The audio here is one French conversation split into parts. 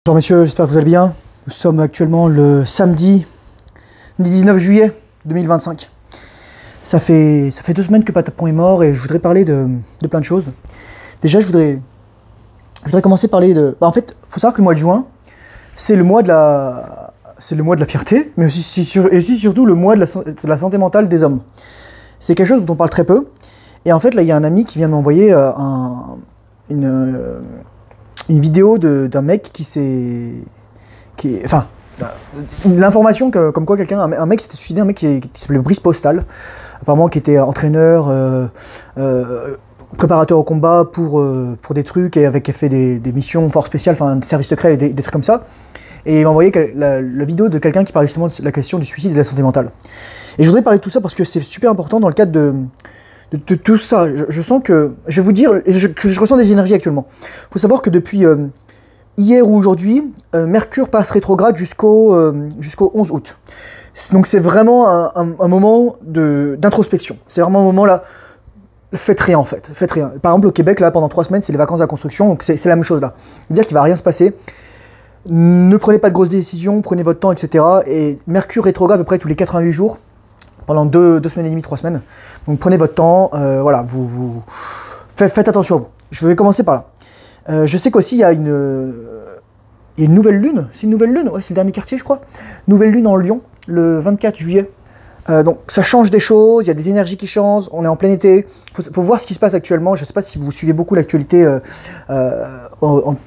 Bonjour messieurs, j'espère que vous allez bien. Nous sommes actuellement le samedi 19 juillet 2025. Ça fait 2 semaines que Patapon est mort et je voudrais parler de plein de choses. Déjà, je voudrais commencer par parler de... en fait, il faut savoir que le mois de juin, c'est le mois de la fierté, mais aussi surtout le mois de la santé mentale des hommes. C'est quelque chose dont on parle très peu. Et en fait, là, il y a un ami qui vient m'envoyer une vidéo d'un mec l'information comme quoi un mec s'était suicidé, un mec qui s'appelait Brice Postal, apparemment qui était entraîneur, préparateur au combat pour des trucs et qui a fait des missions forces spéciales, enfin des services secrets et des trucs comme ça. Et il m'a envoyé la vidéo de quelqu'un qui parlait justement de la question du suicide et de la santé mentale. Et je voudrais parler de tout ça parce que c'est super important dans le cadre de tout ça. Je sens que, je vais vous dire, que je ressens des énergies actuellement. Il faut savoir que depuis hier ou aujourd'hui, Mercure passe rétrograde jusqu'au 11 août. Donc c'est vraiment un moment d'introspection. C'est vraiment un moment là, faites rien en fait, faites rien. Par exemple au Québec, là pendant 3 semaines, c'est les vacances de la construction, donc c'est la même chose là. Dire qu'il va rien se passer. Ne prenez pas de grosses décisions, prenez votre temps, etc. Et Mercure rétrograde à peu près tous les 88 jours. Pendant 2 semaines et demie, 3 semaines. Donc prenez votre temps, voilà, faites attention à vous. Je vais commencer par là. Je sais qu'aussi il y a une nouvelle lune, c'est une nouvelle lune, ouais, c'est le dernier quartier je crois. Nouvelle lune en Lion, le 24 juillet. Donc ça change des choses, il y a des énergies qui changent, on est en plein été, faut voir ce qui se passe actuellement. Je ne sais pas si vous suivez beaucoup l'actualité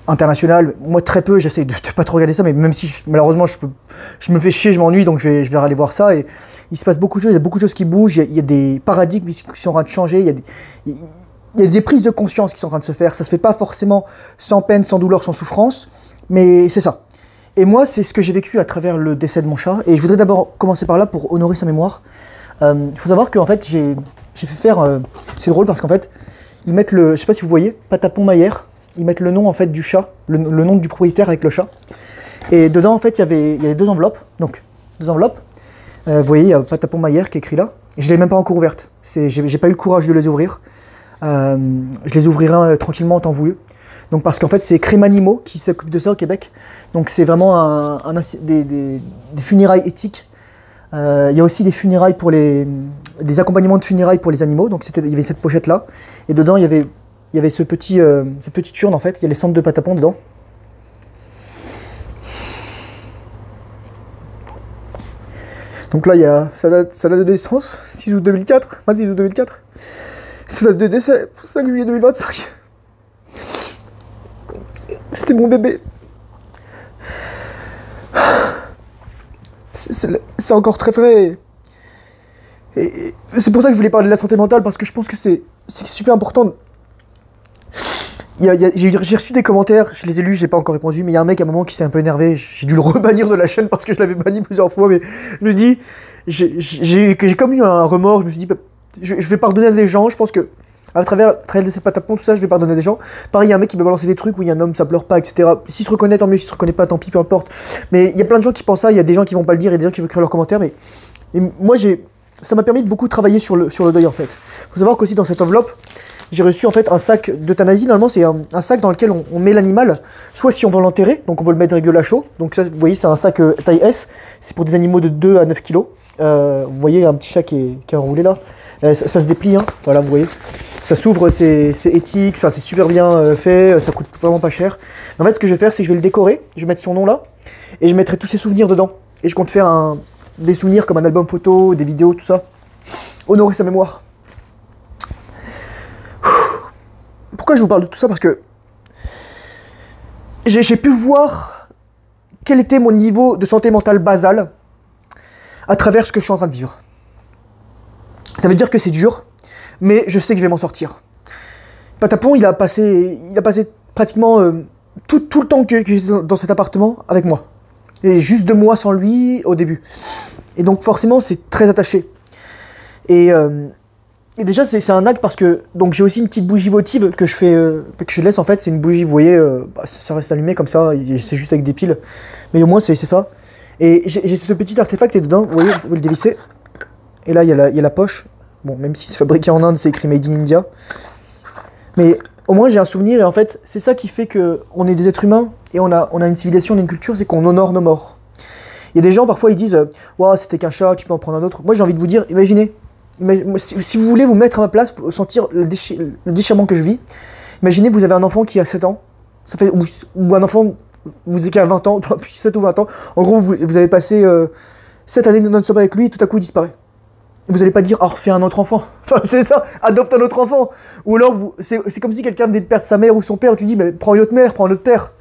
internationale, moi très peu, j'essaie de pas trop regarder ça, mais même si malheureusement je me fais chier, je m'ennuie, donc je vais aller voir ça. Et il se passe beaucoup de choses, il y a beaucoup de choses qui bougent, il y a des paradigmes qui sont en train de changer, il y a des prises de conscience qui sont en train de se faire. Ça se fait pas forcément sans peine, sans douleur, sans souffrance, mais c'est ça. Et moi, c'est ce que j'ai vécu à travers le décès de mon chat. Et je voudrais d'abord commencer par là pour honorer sa mémoire. Il faut savoir qu'en fait, j'ai fait faire... c'est drôle parce qu'en fait, ils mettent le... Je sais pas si vous voyez, Patapon Mayer. Ils mettent le nom en fait du chat, le nom du propriétaire avec le chat. Et dedans, en fait, il y avait 2 enveloppes. Donc, 2 enveloppes. Vous voyez, il y a Patapon Mayer qui est écrit là. Et je ne l'ai même pas encore ouverte. J'ai pas eu le courage de les ouvrir. Je les ouvrirai tranquillement en temps voulu. Donc parce qu'en fait c'est Crème Animaux qui s'occupe de ça au Québec. Donc c'est vraiment des funérailles éthiques. Il y a aussi des funérailles des accompagnements de funérailles pour les animaux. Donc il y avait cette pochette là. Et dedans il y avait cette petite urne en fait. Il y a les cendres de Patapon dedans. Donc là ça date de naissance, 6 août 2004. 6 août 2004. Ça date de décès, 5 juillet 2025. C'était mon bébé. C'est encore très frais. Et c'est pour ça que je voulais parler de la santé mentale, parce que je pense que c'est super important. J'ai reçu des commentaires, je les ai lus, j'ai pas encore répondu, mais il y a un mec à un moment qui s'est un peu énervé. J'ai dû le rebannir de la chaîne parce que je l'avais banni plusieurs fois, mais je me dis, j'ai comme eu un remords, je me suis dit, je vais pardonner à des gens, je pense que à travers ces Patapon, tout ça, je vais pardonner à des gens. Pareil, il y a un mec qui m'a balancé des trucs où il y a un homme, ça pleure pas, etc. S'il se reconnaît, tant mieux. S'il se reconnaît pas, tant pis, peu importe. Mais il y a plein de gens qui pensent ça. Il y a des gens qui vont pas le dire, il y a des gens qui vont écrire leurs commentaires. Mais moi, ça m'a permis de beaucoup travailler sur le deuil en fait. Faut savoir qu'aussi dans cette enveloppe, j'ai reçu en fait un sac d'euthanasie. Normalement, c'est un sac dans lequel on met l'animal. Soit si on veut l'enterrer, donc on peut le mettre régulier à chaud. Donc ça, vous voyez, c'est un sac taille S. C'est pour des animaux de 2 à 9 kilos. Vous voyez, il y a un petit chat qui est enroulé là. Ça se déplie, hein. Voilà, vous voyez. Ça s'ouvre, c'est éthique, c'est super bien fait, ça coûte vraiment pas cher. En fait, ce que je vais faire, c'est que je vais le décorer, je vais mettre son nom là, et je mettrai tous ses souvenirs dedans. Et je compte faire des souvenirs comme un album photo, des vidéos, tout ça. Honorer sa mémoire. Pourquoi je vous parle de tout ça? Parce que j'ai pu voir quel était mon niveau de santé mentale basale à travers ce que je suis en train de vivre. Ça veut dire que c'est dur, mais je sais que je vais m'en sortir. Patapon, il a passé pratiquement tout le temps que j'étais dans cet appartement avec moi. Et juste 2 mois sans lui au début. Et donc forcément, c'est très attaché. Et déjà, c'est un acte parce que donc j'ai aussi une petite bougie votive que je laisse en fait. C'est une bougie, vous voyez, ça reste allumé comme ça. C'est juste avec des piles. Mais au moins, c'est ça. Et j'ai ce petit artefact et dedans, vous voyez, vous le dévissez. Et là, il y a la poche. Bon, même si c'est fabriqué en Inde, c'est écrit Made in India. Mais au moins j'ai un souvenir, et en fait, c'est ça qui fait qu'on est des êtres humains, et on a une civilisation, on a une culture, c'est qu'on honore nos morts. Il y a des gens, parfois, ils disent « Ouah, c'était qu'un chat, tu peux en prendre un autre. » Moi, j'ai envie de vous dire, imaginez, si vous voulez vous mettre à ma place, pour sentir le déchirement que je vis, imaginez, vous avez un enfant qui a 7 ans, ou un enfant qui a 20 ans, puis 7 ou 20 ans, en gros, vous avez passé 7 années non-stop avec lui, et tout à coup, il disparaît. Vous n'allez pas dire, oh, refais un autre enfant. Enfin, c'est ça, adopte un autre enfant. Ou alors, c'est comme si quelqu'un venait de perdre sa mère ou son père, et tu dis, mais prends une autre mère, prends un autre père.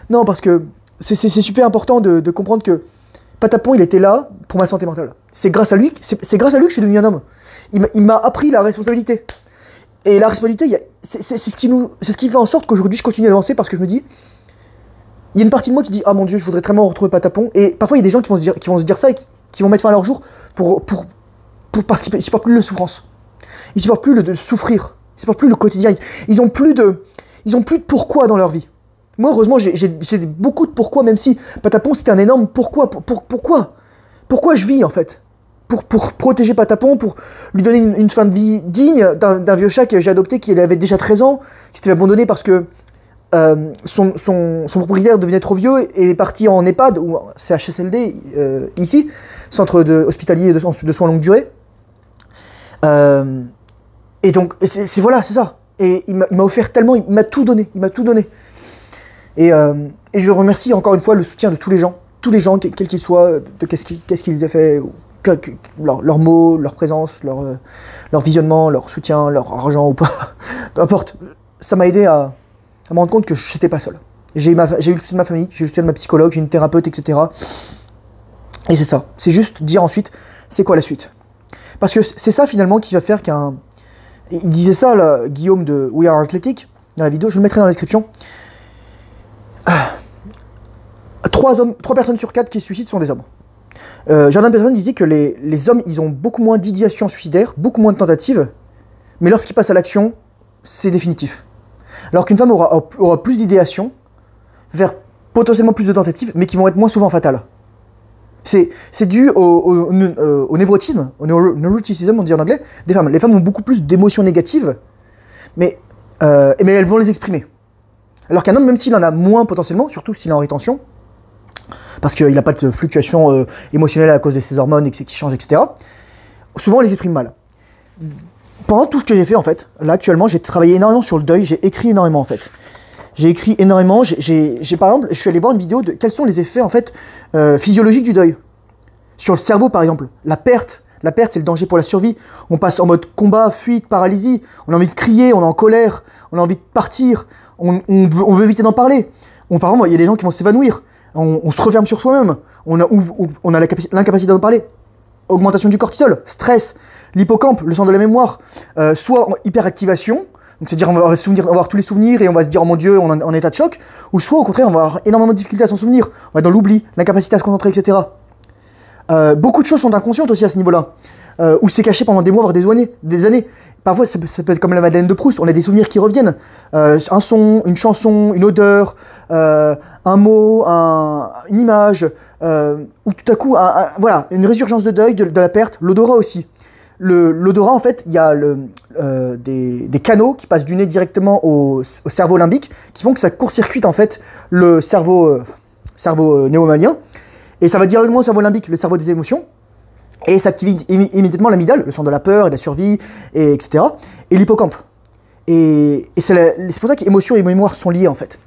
Non, parce que c'est super important de comprendre que Patapon, il était là pour ma santé mentale. C'est grâce à lui que je suis devenu un homme. Il m'a appris la responsabilité. Et la responsabilité, c'est ce qui fait en sorte qu'aujourd'hui, je continue d'avancer, parce que je me dis, il y a une partie de moi qui dit, ah mon Dieu, je voudrais tellement retrouver Patapon. Et parfois, il y a des gens qui vont se dire ça, et qui vont mettre fin à leur jour parce qu'ils ne supportent plus la souffrance. Ils ne supportent plus de souffrir. Ils ne supportent plus le quotidien. Ils ont plus de pourquoi dans leur vie. Moi, heureusement, j'ai beaucoup de pourquoi, même si Patapon, c'était un énorme pourquoi. Pourquoi je vis, en fait? Pour protéger Patapon, pour lui donner une fin de vie digne d'un vieux chat que j'ai adopté, qui avait déjà 13 ans, qui s'était abandonné parce que son propriétaire devenait trop vieux et est parti en EHPAD, ou CHSLD, ici, centre hospitalier de soins longue durée. Et donc, voilà, c'est ça. Et il m'a offert tellement, il m'a tout donné, Et je remercie encore une fois le soutien de tous les gens, quels qu'ils soient, de qu'est-ce qu'ils aient fait, leurs mots, leur présence, leur visionnement, leur soutien, leur argent ou pas, peu importe. Ça m'a aidé à me rendre compte que je n'étais pas seul. J'ai eu le soutien de ma famille, j'ai eu le soutien de ma psychologue, j'ai une thérapeute, etc. Et c'est ça. C'est juste dire ensuite, c'est quoi la suite? Parce que c'est ça finalement qui va faire qu'un... Il disait ça, là, Guillaume de We Are Athletic, dans la vidéo, je le mettrai dans la description. 3 personnes sur 4 qui se suicident sont des hommes. Jordan Peterson disait que les hommes, ils ont beaucoup moins d'idéations suicidaires, beaucoup moins de tentatives, mais lorsqu'ils passent à l'action, c'est définitif. Alors qu'une femme aura plus d'idéations, vers potentiellement plus de tentatives, mais qui vont être moins souvent fatales. C'est dû au névrotisme, au neuroticism, on dit en anglais, des femmes. Les femmes ont beaucoup plus d'émotions négatives, mais elles vont les exprimer. Alors qu'un homme, même s'il en a moins potentiellement, surtout s'il est en rétention, parce qu'il n'a pas de fluctuation émotionnelle à cause de ses hormones qui changent, etc., souvent il les exprime mal. Pendant tout ce que j'ai fait, en fait, là actuellement, j'ai travaillé énormément sur le deuil, j'ai écrit énormément, en fait. J'ai écrit énormément, par exemple, je suis allé voir une vidéo de quels sont les effets, en fait, physiologiques du deuil. Sur le cerveau, par exemple, la perte, c'est le danger pour la survie. On passe en mode combat, fuite, paralysie, on a envie de crier, on est en colère, on a envie de partir, on veut éviter d'en parler. Par exemple, il y a des gens qui vont s'évanouir, on se referme sur soi-même, on a l'incapacité d'en parler. Augmentation du cortisol, stress, l'hippocampe, le centre de la mémoire, soit hyperactivation, donc c'est-à-dire on va avoir tous les souvenirs et on va se dire oh mon Dieu, on est en état de choc, ou soit au contraire on va avoir énormément de difficultés à s'en souvenir, on va être dans l'oubli, l'incapacité à se concentrer, etc. Beaucoup de choses sont inconscientes aussi à ce niveau-là, ou c'est caché pendant des mois, voire des années. Parfois ça peut être comme la Madeleine de Proust, on a des souvenirs qui reviennent, un son, une chanson, une odeur, un mot, une image, ou tout à coup, voilà, une résurgence de deuil, de la perte, l'odorat aussi. L'odorat, en fait, il y a des canaux qui passent du nez directement au cerveau limbique, qui font que ça court-circuite en fait le cerveau néo-mammalien, et ça va directement au cerveau limbique, le cerveau des émotions, et ça active immédiatement l'amygdale, le centre de la peur et de la survie, etc., et l'hippocampe. Et c'est pour ça qu'émotion et mémoire sont liées en fait.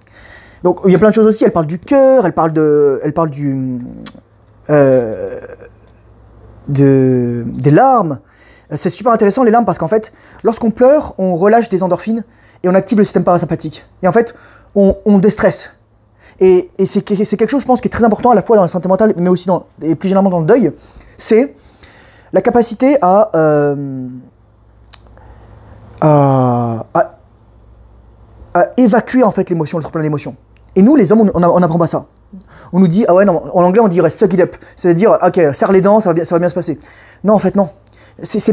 Donc il y a plein de choses aussi, elle parle du cœur, elle parle des larmes. C'est super intéressant les larmes parce qu'en fait, lorsqu'on pleure, on relâche des endorphines et on active le système parasympathique. Et en fait, on déstresse. Et c'est quelque chose, je pense, qui est très important à la fois dans la santé mentale, mais aussi et plus généralement dans le deuil. C'est la capacité à évacuer en fait l'émotion, le trop plein d'émotions. Et nous, les hommes, on n'apprend pas ça. On nous dit, ah ouais, non, en anglais, on dirait suck it up. C'est-à-dire, ok, serre les dents, ça va bien se passer. Non, en fait, non. C'est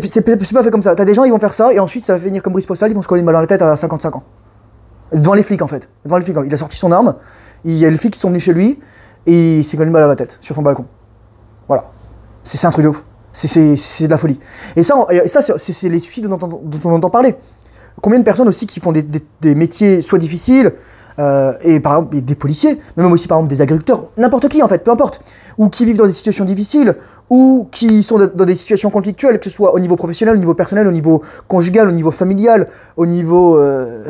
pas fait comme ça. T'as des gens, ils vont faire ça, et ensuite, ça va finir comme Brice Postal, ils vont se coller une balle dans la tête à 55 ans. Devant les flics, en fait. Devant les flics. Il a sorti son arme, il y a les flics qui sont venus chez lui, et il s'est collé une balle dans la tête, sur son balcon. Voilà. C'est un truc de ouf. C'est de la folie. Et ça c'est les suicides dont on entend parler. Combien de personnes aussi qui font des métiers soit difficiles, et par exemple des policiers, mais même aussi par exemple des agriculteurs, n'importe qui en fait, peu importe, ou qui vivent dans des situations difficiles, ou qui sont dans des situations conflictuelles, que ce soit au niveau professionnel, au niveau personnel, au niveau conjugal, au niveau familial, au niveau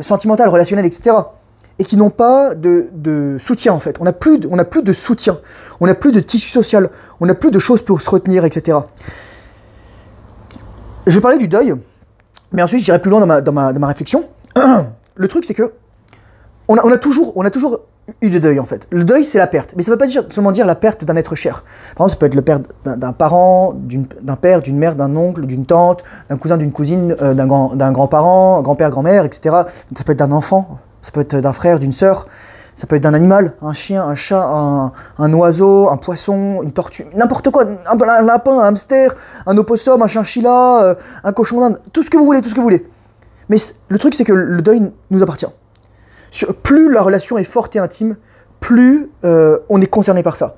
sentimental, relationnel, etc. Et qui n'ont pas de soutien en fait. On n'a plus de soutien, on n'a plus de tissu social, on n'a plus de choses pour se retenir, etc. Je vais parler du deuil, mais ensuite j'irai plus loin dans ma réflexion. Le truc c'est que on a toujours eu de deuil en fait. Le deuil c'est la perte, mais ça ne veut pas seulement dire la perte d'un être cher. Par exemple ça peut être la perte d'un parent, d'un père, d'une mère, d'un oncle, d'une tante, d'un cousin, d'une cousine, d'un grand-parent, grand-père, grand-mère, etc. Ça peut être d'un enfant, ça peut être d'un frère, d'une sœur, ça peut être d'un animal, un chien, un chat, un oiseau, un poisson, une tortue, n'importe quoi, un lapin, un hamster, un opossum, un chinchilla, un cochon d'Inde, tout ce que vous voulez, tout ce que vous voulez. Mais le truc c'est que le deuil nous appartient. Plus la relation est forte et intime, plus on est concerné par ça.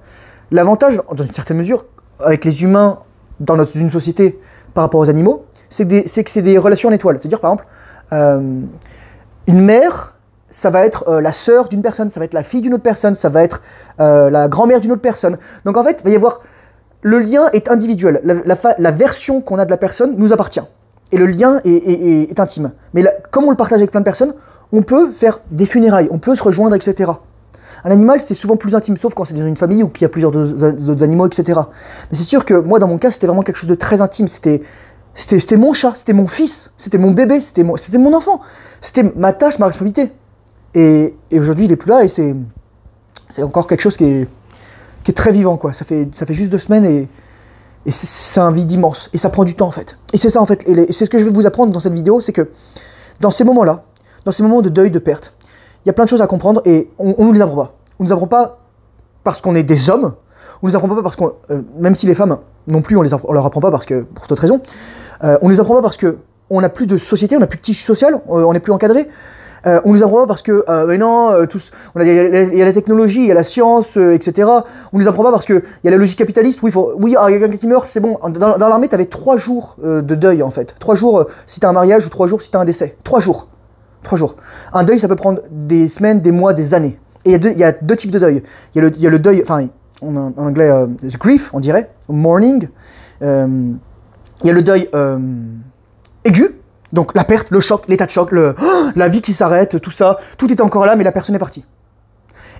L'avantage, dans une certaine mesure, avec les humains dans une société par rapport aux animaux, c'est que c'est des relations en étoile. C'est-à-dire, par exemple, une mère, ça va être la sœur d'une personne, ça va être la fille d'une autre personne, ça va être la grand-mère d'une autre personne. Donc en fait, il va y avoir... Le lien est individuel. La version qu'on a de la personne nous appartient. Et le lien est intime. Mais comme on le partage avec plein de personnes, on peut faire des funérailles, on peut se rejoindre, etc. Un animal, c'est souvent plus intime, sauf quand c'est dans une famille ou qu'il y a plusieurs autres animaux, etc. Mais c'est sûr que moi, dans mon cas, c'était vraiment quelque chose de très intime. C'était mon chat, c'était mon fils, c'était mon bébé, c'était mon enfant. C'était ma tâche, ma responsabilité. Et aujourd'hui, il n'est plus là et c'est encore quelque chose qui est très vivant, quoi. Ça fait juste 2 semaines et c'est un vide immense. Et ça prend du temps, en fait. Et c'est ça, en fait. Et c'est ce que je vais vous apprendre dans cette vidéo, c'est que dans ces moments-là, dans ces moments de deuil, de perte, il y a plein de choses à comprendre et on ne nous les apprend pas. On ne nous apprend pas parce qu'on est des hommes, on ne nous apprend pas parce qu'on... même si les femmes non plus, on leur apprend pas parce que, pour d'autres raisons, on ne nous apprend pas parce qu'on n'a plus de société, on n'a plus de tissu social, on n'est plus encadré. On nous apprend pas parce que, mais non, il y a la technologie, il y a la science, etc. On nous apprend pas parce qu'il y a la logique capitaliste, il y a quelqu'un qui meurt, c'est bon. Dans l'armée, tu avais 3 jours de deuil, en fait. 3 jours si tu as un mariage ou 3 jours si tu as un décès. 3 jours. 3 jours. Un deuil, ça peut prendre des semaines, des mois, des années. Et il y a deux types de deuil. Il y a le deuil, enfin, en anglais, the grief, on dirait, mourning. Il y a le deuil aigu. Donc la perte, le choc, l'état de choc, la vie qui s'arrête, tout ça, tout est encore là, mais la personne est partie.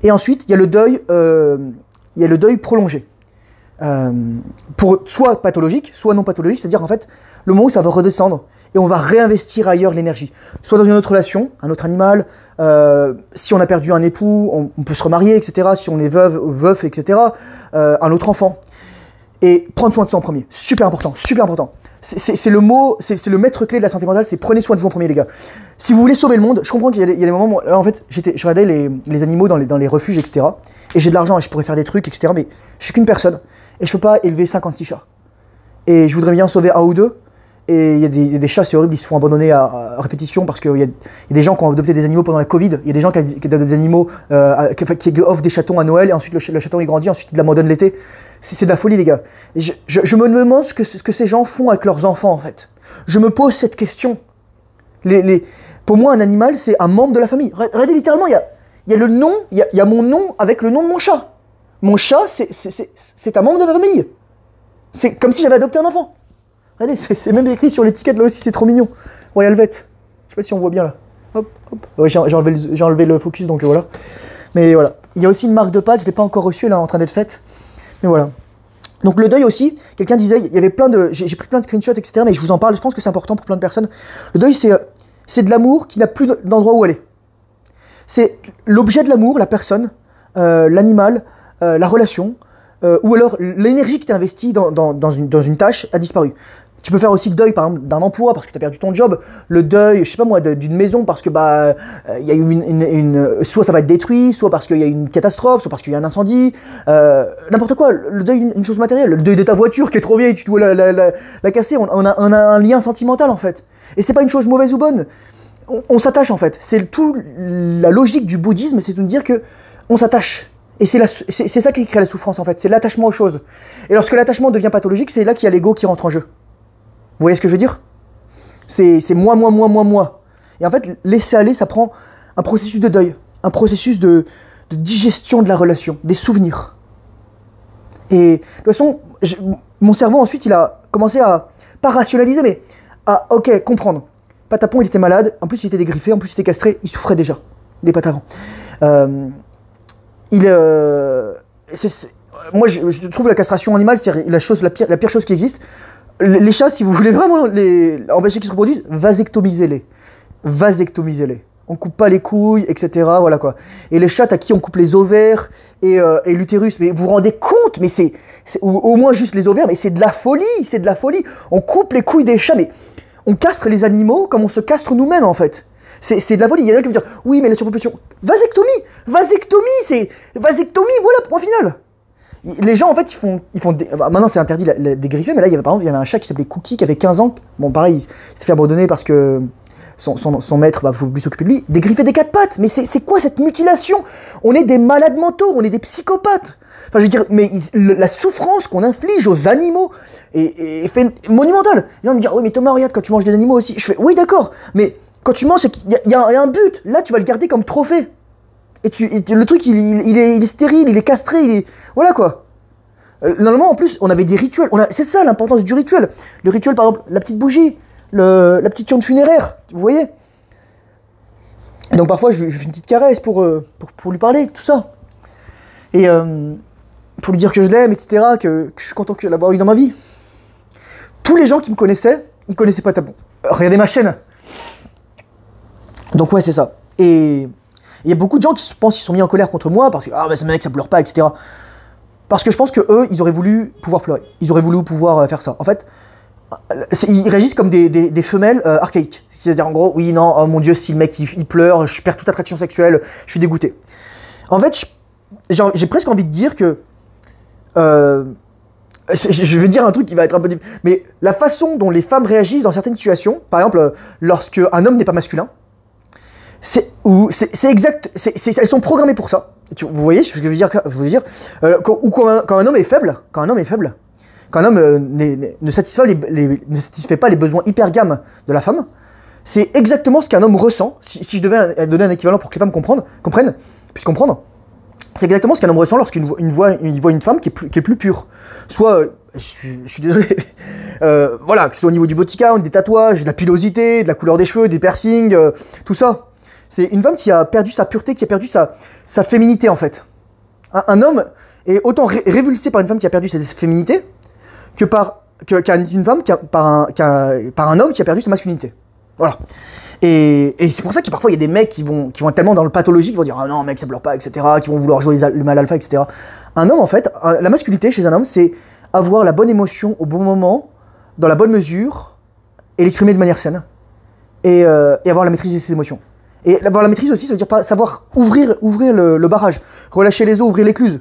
Et ensuite, il y a le deuil prolongé. Pour soit pathologique, soit non pathologique, c'est-à-dire en fait, le moment où ça va redescendre et on va réinvestir ailleurs l'énergie. Soit dans une autre relation, un autre animal, si on a perdu un époux, on peut se remarier, etc. Si on est veuf, etc. Un autre enfant. Et prendre soin de soi en premier, super important, super important. C'est le mot, c'est le maître clé de la santé mentale, c'est prenez soin de vous en premier, les gars. Si vous voulez sauver le monde, je comprends qu'il y a des moments où, en fait, je regardais les animaux dans les refuges, etc. Et j'ai de l'argent et je pourrais faire des trucs, etc. Mais je suis qu'une personne et je peux pas élever 56 chats. Et je voudrais bien en sauver 1 ou 2. Et il y a des chats, c'est horrible, ils se font abandonner à répétition parce qu'il y a des gens qui ont adopté des animaux pendant la Covid. Il y a des gens qui adoptent des animaux, qui offrent des chatons à Noël et ensuite le chaton il grandit, ensuite il l'abandonne l'été. C'est de la folie, les gars. Et je me demande ce que ces gens font avec leurs enfants, en fait. Je me pose cette question. Pour moi, un animal, c'est un membre de la famille. Regardez, littéralement, il y a le nom, il y a mon nom avec le nom de mon chat. Mon chat, c'est un membre de la famille. C'est comme si j'avais adopté un enfant. Regardez, c'est même écrit sur l'étiquette, là aussi, c'est trop mignon. Royal Vet. Je sais pas si on voit bien, là. Hop, hop. Ouais, j'ai enlevé le focus, donc voilà. Mais voilà. Il y a aussi une marque de pâte, je ne l'ai pas encore reçue, elle est en train d'être faite. Mais voilà. Donc le deuil aussi, quelqu'un disait, il y avait plein de... J'ai pris plein de screenshots, etc. Mais je vous en parle, je pense que c'est important pour plein de personnes. Le deuil, c'est de l'amour qui n'a plus d'endroit où aller. C'est l'objet de l'amour, la personne, l'animal, la relation, ou alors l'énergie qui t'est investie dans une tâche a disparu. Tu peux faire aussi le deuil, par exemple, d'un emploi parce que tu as perdu ton job, le deuil, je sais pas moi, d'une maison parce que y a eu soit ça va être détruit, soit parce qu'il y a eu une catastrophe, soit parce qu'il y a un incendie, n'importe quoi. Le deuil, une chose matérielle, le deuil de ta voiture qui est trop vieille, tu dois la casser. On a un lien sentimental en fait, et c'est pas une chose mauvaise ou bonne. On s'attache en fait. C'est tout la logique du bouddhisme, c'est de nous dire que on s'attache. Et c'est ça qui crée la souffrance en fait, c'est l'attachement aux choses. Et lorsque l'attachement devient pathologique, c'est là qu'il y a l'ego qui rentre en jeu. Vous voyez ce que je veux dire? C'est moi. Et en fait, laisser aller, ça prend un processus de deuil, un processus de digestion de la relation, des souvenirs. Et de toute façon, mon cerveau ensuite, il a commencé à, pas rationaliser, mais à, ok, comprendre. Patapon, il était malade, en plus il était dégriffé, en plus il était castré, il souffrait déjà, des pattes avant. Moi, je trouve la castration animale, c'est la pire chose qui existe. Les chats, si vous voulez vraiment empêcher qu'ils se reproduisent, vasectomisez-les. Vasectomisez-les. On coupe pas les couilles, etc. Voilà quoi. Et les chats à qui on coupe les ovaires et l'utérus, mais vous vous rendez compte, mais ou au moins juste les ovaires, mais c'est de la folie, c'est de la folie. On coupe les couilles des chats, mais on castre les animaux comme on se castre nous-mêmes en fait. C'est de la folie. Il y en a qui me disent oui, mais la surpopulation. Vasectomie, voilà, point final. Les gens en fait ils font maintenant c'est interdit des griffés, mais là par exemple il y avait un chat qui s'appelait Cookie qui avait 15 ans. Bon pareil, il s'est fait abandonner parce que son maître, faut plus s'occuper de lui, dégriffé des 4 pattes. Mais c'est quoi cette mutilation? On est des malades mentaux, on est des psychopathes. Enfin, je veux dire, mais la souffrance qu'on inflige aux animaux est monumentale. Les gens me disent, oui, mais Thomas, regarde, quand tu manges des animaux aussi. Je fais, oui, d'accord, mais quand tu manges, il y a un but. Là, tu vas le garder comme trophée. Et le truc, il est stérile, il est castré, voilà quoi. Normalement, en plus, on avait des rituels. C'est ça l'importance du rituel. Le rituel, par exemple, la petite bougie. La petite urne funéraire, vous voyez. Et donc parfois je fais une petite caresse pour lui parler, tout ça. Et pour lui dire que je l'aime, etc., que je suis content de l'avoir eu dans ma vie. Tous les gens qui me connaissaient, ils connaissaient Patapon. Regardez ma chaîne. Donc ouais, c'est ça. Et il y a beaucoup de gens qui pensent qu'ils sont mis en colère contre moi parce que ah bah ce mec ça pleure pas, etc. Parce que je pense que eux, ils auraient voulu pouvoir pleurer. Ils auraient voulu pouvoir faire ça. En fait, ils réagissent comme des femelles archaïques. C'est-à-dire en gros, oui, non, oh mon dieu, si le mec il pleure, je perds toute attraction sexuelle, je suis dégoûté. En fait, j'ai presque envie de dire que... je vais dire un truc qui va être un peu... Mais la façon dont les femmes réagissent dans certaines situations, par exemple, lorsque un homme n'est pas masculin, c'est exact, elles sont programmées pour ça. Vous voyez ce que je veux dire, ou quand un homme est faible, quand un homme ne satisfait pas les besoins hypergames de la femme, c'est exactement ce qu'un homme ressent. Si je devais donner un équivalent pour que les femmes puissent comprendre, c'est exactement ce qu'un homme ressent lorsqu'il voit une femme qui est plus pure. Soit, je suis désolé, voilà, que ce soit au niveau du body count, des tatouages, de la pilosité, de la couleur des cheveux, des piercings, tout ça. C'est une femme qui a perdu sa pureté, qui a perdu sa féminité en fait. Un homme est autant révulsé par une femme qui a perdu sa féminité que par une femme par un homme qui a perdu sa masculinité. Voilà. Et c'est pour ça que parfois il y a des mecs qui vont être tellement dans le pathologique, qui vont dire ah non mec ça pleure pas, etc., qui vont vouloir jouer le mal alpha, etc. Un homme en fait, la masculinité chez un homme c'est avoir la bonne émotion au bon moment, dans la bonne mesure, et l'exprimer de manière saine, et avoir la maîtrise de ses émotions. Et avoir la maîtrise aussi, ça veut dire pas savoir ouvrir le barrage, relâcher les eaux, ouvrir l'écluse.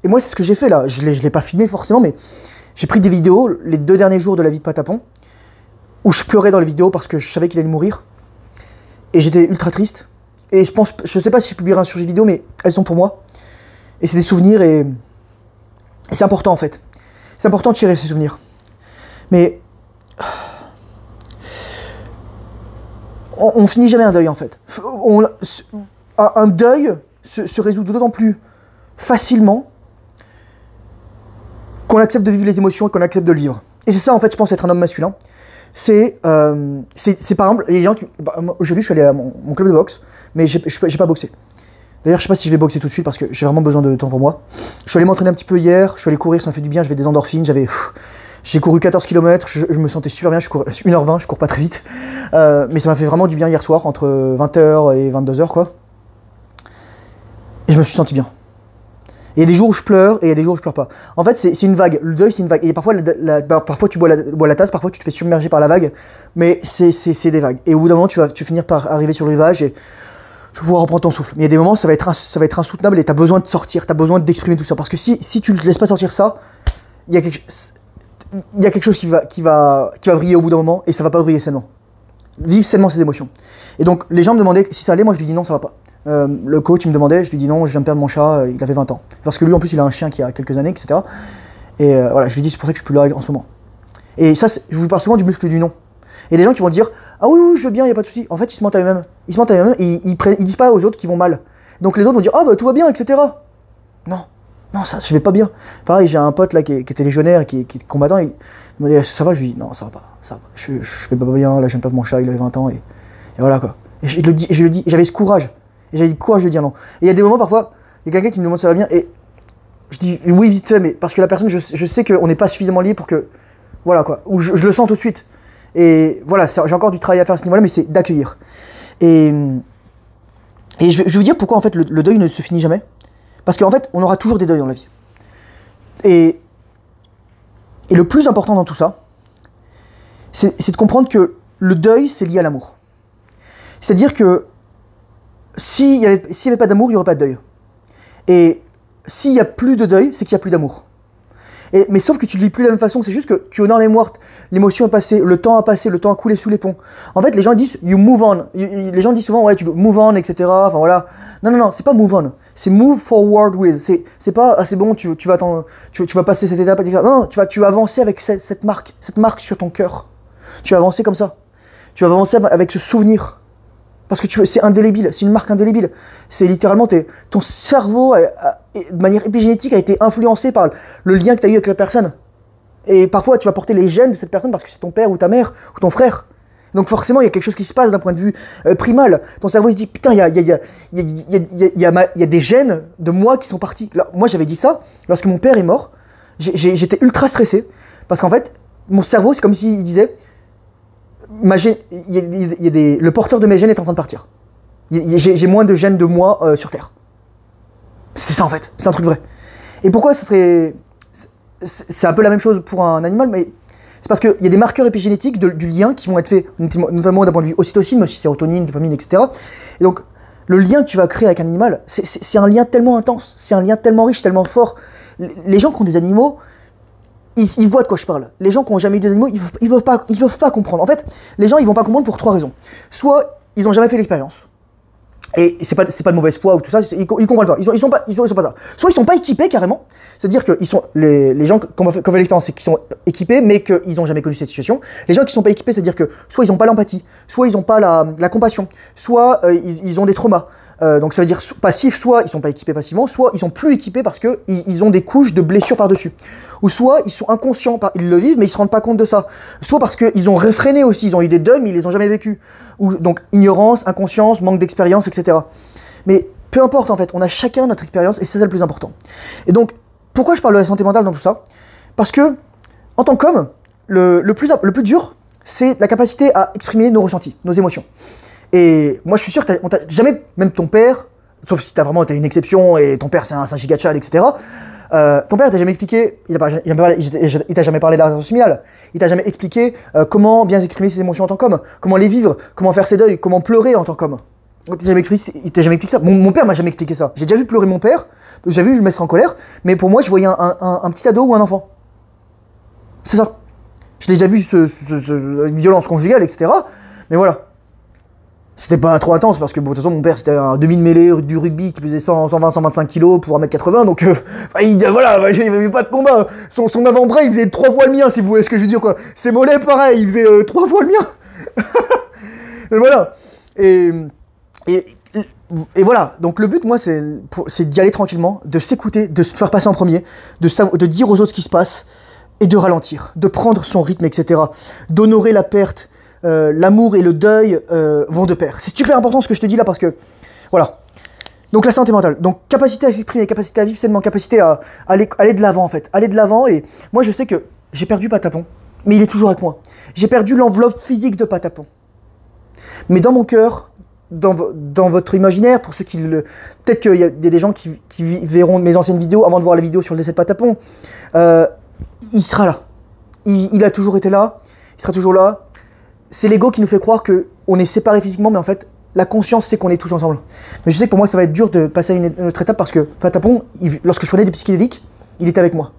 Et moi c'est ce que j'ai fait là, je l'ai pas filmé forcément, mais j'ai pris des vidéos les 2 derniers jours de la vie de Patapon, où je pleurais dans les vidéos parce que je savais qu'il allait mourir. Et j'étais ultra triste. Et je sais pas si je publierai un sur les vidéos, mais elles sont pour moi. Et c'est des souvenirs et c'est important en fait. C'est important de chérir ces souvenirs. Mais on finit jamais un deuil en fait. Un deuil se résout d'autant plus facilement qu'on accepte de vivre les émotions et qu'on accepte de le vivre. Et c'est ça en fait, je pense, être un homme masculin. C'est par exemple, les gens aujourd'hui je suis allé à mon club de boxe, mais j'ai pas boxé. D'ailleurs je sais pas si je vais boxer tout de suite parce que j'ai vraiment besoin de temps pour moi. Je suis allé m'entraîner un petit peu hier, je suis allé courir, ça m'a fait du bien, j'avais des endorphines, j'ai couru 14 km, je me sentais super bien, je cours 1h20, je cours pas très vite. Mais ça m'a fait vraiment du bien hier soir, entre 20h et 22h quoi. Et je me suis senti bien. Il y a des jours où je pleure et il y a des jours où je pleure pas. En fait, c'est une vague. Le deuil, c'est une vague. Et parfois, parfois tu bois la tasse, parfois tu te fais submerger par la vague. Mais c'est des vagues. Et au bout d'un moment, tu vas finir par arriver sur le rivage et tu vas pouvoir reprendre ton souffle. Mais il y a des moments, ça va être insoutenable et tu as besoin de sortir, tu as besoin d'exprimer tout ça. Parce que si tu ne laisses pas sortir ça, il y a quelque chose qui va briller au bout d'un moment et ça va pas briller sainement. Vivre sainement ses émotions. Et donc, les gens me demandaient si ça allait, moi je lui dis non, ça va pas. Le coach il me demandait, je lui dis non, je viens de perdre mon chat, il avait 20 ans. Parce que lui en plus il a un chien qui a quelques années, etc. Et voilà, je lui dis c'est pour ça que je suis plus là en ce moment. Et ça, je vous parle souvent du muscle du non. Il y a des gens qui vont dire ah oui, oui, je veux bien, il n'y a pas de souci. En fait, ils se mentent à eux-mêmes. Ils se mentent à eux-mêmes et ils disent pas aux autres qui vont mal. Donc les autres vont dire ah bah tout va bien, etc. Non, non, ça, je vais pas bien. Pareil, j'ai un pote là qui était légionnaire, qui est combattant, il me dit ça va, je lui dis non, ça va pas, ça va. Je fais pas bien, là, j'aime pas mon chat, il avait 20 ans, et voilà quoi. Et je le dis, j'avais ce courage. Et j'avais le courage de dire non. Et il y a des moments parfois, il y a quelqu'un qui me demande si ça va bien, et je dis oui, vite fait, mais parce que la personne, je sais qu'on n'est pas suffisamment lié pour que. Voilà quoi, ou je le sens tout de suite. Et voilà, j'ai encore du travail à faire à ce niveau-là, mais c'est d'accueillir. Et je vais vous dire pourquoi en fait le deuil ne se finit jamais. Parce qu'en fait, on aura toujours des deuils dans la vie. Et le plus important dans tout ça, c'est de comprendre que le deuil, c'est lié à l'amour. C'est-à-dire que s'il n'y avait pas d'amour, il n'y aurait pas de deuil. Et s'il n'y a plus de deuil, c'est qu'il n'y a plus d'amour. Mais sauf que tu ne le vis plus de la même façon, c'est juste que tu honores les morts, l'émotion est passée, le temps a passé, le temps a coulé sous les ponts. En fait, les gens disent you move on. Les gens disent souvent ouais, tu dois move on, etc. Enfin voilà. Non, non, non, c'est pas move on, c'est move forward with. C'est pas ah, c'est bon, tu vas passer cette étape, etc. Non, non, tu vas avancer avec cette marque sur ton cœur. Tu vas avancer comme ça. Tu vas avancer avec ce souvenir. Parce que c'est indélébile, c'est une marque indélébile. C'est littéralement ton cerveau, de manière épigénétique, a été influencé par le lien que tu as eu avec la personne. Et parfois, tu vas porter les gènes de cette personne parce que c'est ton père ou ta mère ou ton frère. Donc forcément, il y a quelque chose qui se passe d'un point de vue primal. Ton cerveau il se dit, putain, il y a des gènes de moi qui sont partis. Là, moi, j'avais dit ça, lorsque mon père est mort, j'étais ultra stressé. Parce qu'en fait, mon cerveau, c'est comme s'il disait... le porteur de mes gènes est en train de partir. J'ai moins de gènes de moi sur Terre. C'était ça en fait, c'est un truc vrai. Et pourquoi ça serait... C'est un peu la même chose pour un animal, mais c'est parce qu'il y a des marqueurs épigénétiques du lien qui vont être faits, notamment d'un point de vue ocytocine, mais aussi sérotonine, dopamine, etc. Et donc, le lien que tu vas créer avec un animal, c'est un lien tellement intense, c'est un lien tellement riche, tellement fort. Les gens qui ont des animaux, ils voient de quoi je parle. Les gens qui n'ont jamais eu des animaux, ils peuvent pas comprendre. En fait, les gens, ils vont pas comprendre pour 3 raisons. Soit, ils n'ont jamais fait l'expérience. Et c'est pas de mauvaise foi ou tout ça, ils comprennent pas. Ils sont pas ça. Soit ils sont pas équipés carrément. C'est-à-dire que les gens qui ont fait l'expérience, c'est qu'ils sont équipés, mais qu'ils n'ont jamais connu cette situation. Les gens qui sont pas équipés, c'est-à-dire que soit ils n'ont pas l'empathie, soit ils n'ont pas la compassion, soit ils ont des traumas. Donc ça veut dire passif, soit ils sont pas équipés passivement, soit ils sont plus équipés parce que ils ont des couches de blessures par-dessus. Ou soit ils sont inconscients, ils le vivent mais ils se rendent pas compte de ça. Soit parce qu'ils ont réfréné aussi, ils ont eu des deuils mais ils les ont jamais vécus. Ou donc ignorance, inconscience, manque d'expérience, etc. Mais peu importe en fait, on a chacun notre expérience et c'est ça le plus important. Et donc pourquoi je parle de la santé mentale dans tout ça? Parce que en tant qu'homme, le plus dur, c'est la capacité à exprimer nos ressentis, nos émotions. Et moi, je suis sûr que on t'a jamais, même ton père, sauf si t'as une exception et ton père c'est un giga chad, etc. Ton père t'a jamais expliqué, il t'a jamais parlé d'arrêt séminal. Il t'a jamais expliqué comment bien exprimer ses émotions en tant qu'homme, comment les vivre, comment faire ses deuils, comment pleurer en tant qu'homme. Il t'a jamais expliqué ça. Mon père m'a jamais expliqué ça. J'ai déjà vu pleurer mon père, j'ai vu le mettre en colère, mais pour moi, je voyais un petit ado ou un enfant. C'est ça. Je l'ai déjà vu une violence conjugale, etc. Mais voilà. C'était pas trop intense parce que bon, de toute façon mon père c'était un demi de mêlée du rugby qui pesait 120-125 kg pour 1m80 donc il n'y avait pas de combat. Son avant-bras il faisait 3 fois le mien si vous voyez ce que je veux dire quoi. Ses mollets pareil, il faisait 3 fois le mien. Et voilà. Et voilà, donc le but moi c'est d'y aller tranquillement, de s'écouter, de se faire passer en premier, de dire aux autres ce qui se passe et de ralentir, de prendre son rythme, etc. D'honorer la perte. L'amour et le deuil vont de pair. C'est super important ce que je te dis là parce que, voilà. Donc la santé mentale, donc capacité à s'exprimer, capacité à vivre sainement, capacité à aller de l'avant en fait. Aller de l'avant et moi je sais que j'ai perdu Patapon, mais il est toujours avec moi. J'ai perdu l'enveloppe physique de Patapon. Mais dans mon cœur, dans votre imaginaire, pour ceux qui le... Peut-être qu'il y a des gens qui verront mes anciennes vidéos avant de voir la vidéo sur le décès de Patapon. Il sera là. Il a toujours été là, il sera toujours là. C'est l'ego qui nous fait croire qu'on est séparés physiquement, mais en fait, la conscience, c'est qu'on est tous ensemble. Mais je sais que pour moi, ça va être dur de passer à une autre étape parce que Patapon, lorsque je prenais des psychédéliques, il était avec moi.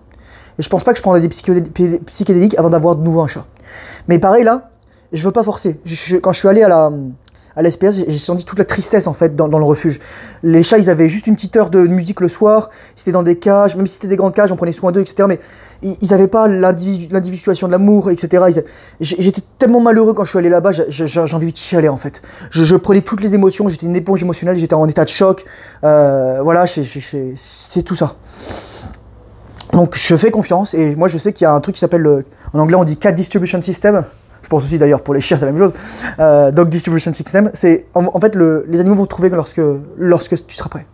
Et je pense pas que je prendrais des psychédéliques avant d'avoir de nouveau un chat. Mais pareil, là, je veux pas forcer. Quand je suis allé à à l'SPS, j'ai senti toute la tristesse en fait dans le refuge. Les chats, ils avaient juste une petite heure de musique le soir, ils étaient dans des cages, même si c'était des grandes cages, on prenait soin d'eux, etc. Mais ils n'avaient pas l'individuation de l'amour, etc. J'étais tellement malheureux quand je suis allé là-bas, j'ai envie de chialer en fait. Je prenais toutes les émotions, j'étais une éponge émotionnelle, j'étais en état de choc. Voilà, c'est tout ça. Donc je fais confiance, et moi je sais qu'il y a un truc qui s'appelle, en anglais on dit Cat Distribution System. Je pense aussi d'ailleurs pour les chiens c'est la même chose. Dog Distribution System, c'est en fait les animaux vont te trouver lorsque tu seras prêt.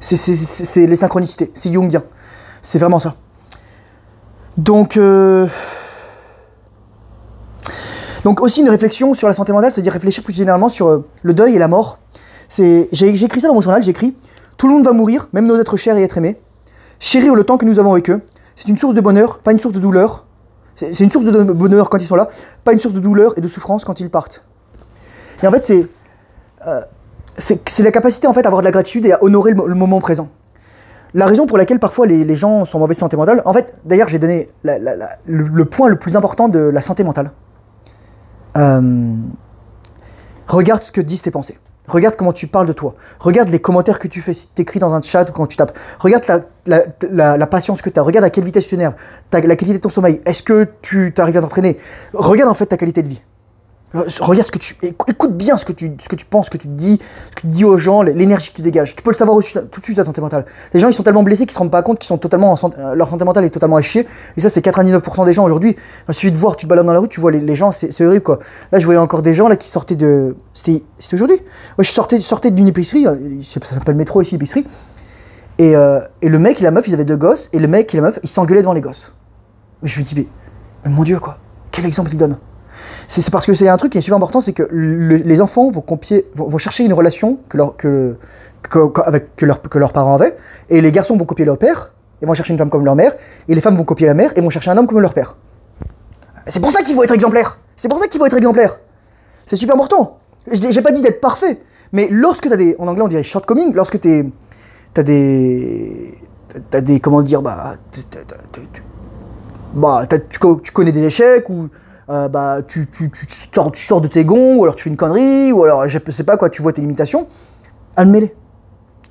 C'est les synchronicités, c'est jungien. C'est vraiment ça. Donc aussi une réflexion sur la santé mentale, c'est-à-dire réfléchir plus généralement sur le deuil et la mort. J'ai écrit ça dans mon journal, j'ai écrit « Tout le monde va mourir, même nos êtres chers et êtres aimés. Chérir le temps que nous avons avec eux. C'est une source de bonheur, pas une source de douleur. C'est une source de bonheur quand ils sont là, pas une source de douleur et de souffrance quand ils partent. » Et en fait, c'est la capacité en fait, à avoir de la gratitude et à honorer le moment présent. La raison pour laquelle parfois les gens sont en mauvaise santé mentale, en fait, d'ailleurs j'ai donné le point le plus important de la santé mentale. Regarde ce que disent tes pensées. Regarde comment tu parles de toi. Regarde les commentaires que tu fais, si tu écris dans un chat ou quand tu tapes. Regarde la patience que tu as. Regarde à quelle vitesse tu t'énerves. La qualité de ton sommeil. Est-ce que tu arrives à t'entraîner? Regarde en fait ta qualité de vie. Regarde écoute bien ce que tu penses, ce que tu dis aux gens, l'énergie que tu dégages. Tu peux le savoir aussi tout de suite, la santé mentale. Les gens, ils sont tellement blessés qu'ils se rendent pas compte qu'ils sont totalement leur santé mentale est totalement à chier. Et ça, c'est 99% des gens aujourd'hui. Il suffit de voir, tu te balades dans la rue, tu vois les gens, c'est horrible quoi. Là, je voyais encore des gens là qui sortaient de, c'était aujourd'hui. Ouais, je sortais d'une épicerie, ça s'appelle métro ici, l'épicerie. Et le mec et la meuf, ils avaient 2 gosses, et le mec et la meuf, ils s'engueulaient devant les gosses. Mais je me dis, mais mon Dieu quoi, quel exemple il donne. C'est parce que c'est un truc qui est super important, c'est que les enfants vont chercher une relation que leurs parents avaient, et les garçons vont copier leur père, et vont chercher une femme comme leur mère, et les femmes vont copier la mère, et vont chercher un homme comme leur père. C'est pour ça qu'il faut être exemplaire. C'est pour ça qu'il faut être exemplaire. C'est super important. J'ai pas dit d'être parfait, mais lorsque t'as en anglais on dirait shortcoming, lorsque t'as des, comment dire, tu connais des échecs, ou tu sors de tes gonds, ou alors tu fais une connerie, ou alors je sais pas quoi, tu vois tes limitations, admets-les.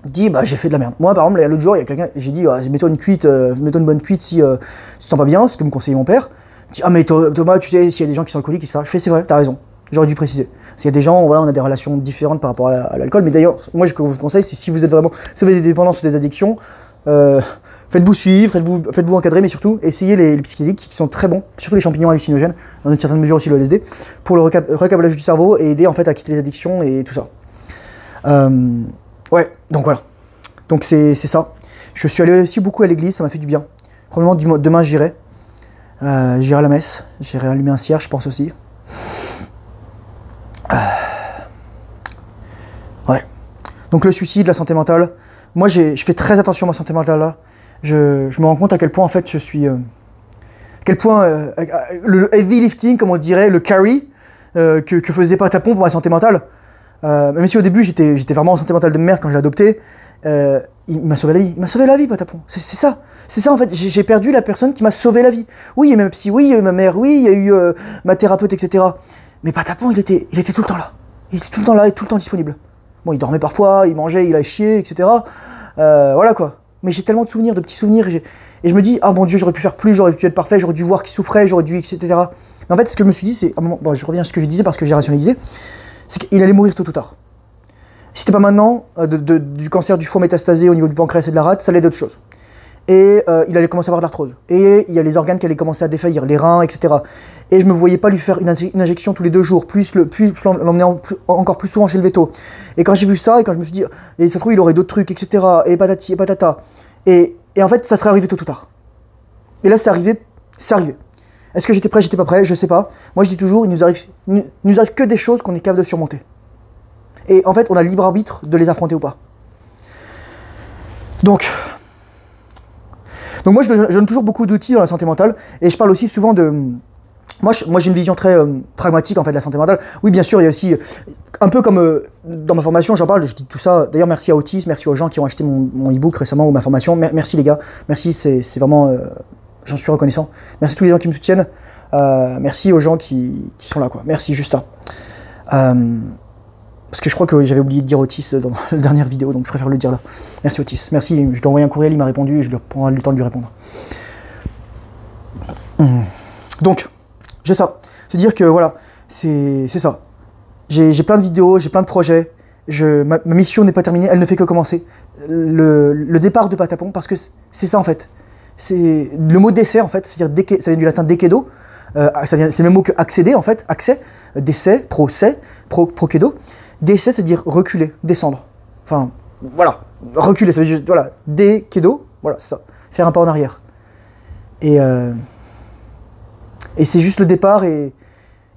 Dis, j'ai fait de la merde. Moi, par exemple, l'autre jour, il y a quelqu'un, j'ai dit, mets-toi une bonne cuite si tu te sens pas bien, c'est ce que me conseillait mon père. Il dit, ah mais Thomas, tu sais, s'il y a des gens qui sont alcooliques, etc. Je fais, c'est vrai, t'as raison, j'aurais dû préciser. S'il y a des gens, voilà, on a des relations différentes par rapport à l'alcool, mais d'ailleurs, moi, ce que je vous conseille, c'est si vous avez des dépendances ou des addictions, faites-vous suivre, faites-vous encadrer, mais surtout, essayez les psychédéliques qui sont très bons, surtout les champignons hallucinogènes, dans une certaine mesure aussi le LSD, pour le recablage du cerveau et aider en fait à quitter les addictions et tout ça. Ouais, donc voilà. Donc c'est ça. Je suis allé aussi beaucoup à l'église, ça m'a fait du bien. Probablement demain j'irai. J'irai à la messe, j'irai allumer un cierge, je pense aussi. Ouais. Donc le suicide, la santé mentale. Moi, je fais très attention à ma santé mentale là. Je me rends compte à quel point en fait je suis, quel point le heavy lifting, comme on dirait, le carry que faisait Patapon pour ma santé mentale. Même si au début j'étais vraiment en santé mentale de merde quand je l'ai adopté, il m'a sauvé la vie. Il m'a sauvé la vie, Patapon. C'est ça. C'est ça en fait. J'ai perdu la personne qui m'a sauvé la vie. Oui, il y a eu ma psy, oui, il y a eu ma mère, oui, il y a eu ma thérapeute, etc. Mais Patapon, il était tout le temps là. Il était tout le temps là et tout le temps disponible. Bon, il dormait parfois, il mangeait, il a chié, etc. Voilà quoi. Mais j'ai tellement de souvenirs, de petits souvenirs, et je me dis, ah mon Dieu, j'aurais pu faire plus, j'aurais pu être parfait, j'aurais dû voir qu'il souffrait, j'aurais dû, etc. Mais en fait, ce que je me suis dit, c'est, à un moment, bon, je reviens à ce que je disais parce que j'ai rationalisé, c'est qu'il allait mourir tôt ou tard. Si c'était pas maintenant, du cancer du foie métastasé au niveau du pancréas et de la rate, ça allait d'autres choses. Et il allait commencer à avoir de l'arthrose. Et il y a les organes qui allaient commencer à défaillir, les reins, etc. Et je me voyais pas lui faire une injection tous les 2 jours, plus l'emmener encore plus souvent chez le véto. Et quand j'ai vu ça, et quand je me suis dit, et ça se trouve, il aurait d'autres trucs, etc. Et patati et patata. Et en fait, ça serait arrivé tôt ou tard. Et là, c'est arrivé, c'est arrivé. Est-ce que j'étais prêt, j'étais pas prêt, je sais pas. Moi, je dis toujours, il nous arrive que des choses qu'on est capable de surmonter. Et en fait, on a le libre arbitre de les affronter ou pas. Donc moi, je donne toujours beaucoup d'outils dans la santé mentale, et je parle aussi souvent de... Moi, j'ai une vision très pragmatique en fait de la santé mentale. Oui, bien sûr, il y a aussi, un peu comme dans ma formation, j'en parle, je dis tout ça. D'ailleurs, merci à Otis, merci aux gens qui ont acheté mon e-book récemment ou ma formation. Merci les gars, merci, c'est vraiment, j'en suis reconnaissant. Merci à tous les gens qui me soutiennent. Merci aux gens qui sont là, quoi. Merci Justin. Parce que je crois que j'avais oublié de dire Otis dans la dernière vidéo, donc je préfère le dire là. Merci Otis, merci, je lui ai envoyé un courriel, il m'a répondu, et je prendrai le temps de lui répondre. Donc, j'ai ça. Se dire que voilà, c'est ça. J'ai plein de vidéos, j'ai plein de projets, ma mission n'est pas terminée, elle ne fait que commencer. Le départ de Patapon, parce que c'est ça en fait. C'est le mot décès en fait, c'est-à-dire ça vient du latin decedo, c'est le même mot que accéder en fait, accès, décès, procedo. Décès, c'est-à-dire reculer, descendre. Enfin, voilà, reculer, ça veut dire, voilà, decedo, voilà, c'est ça, faire un pas en arrière. Et c'est juste le départ et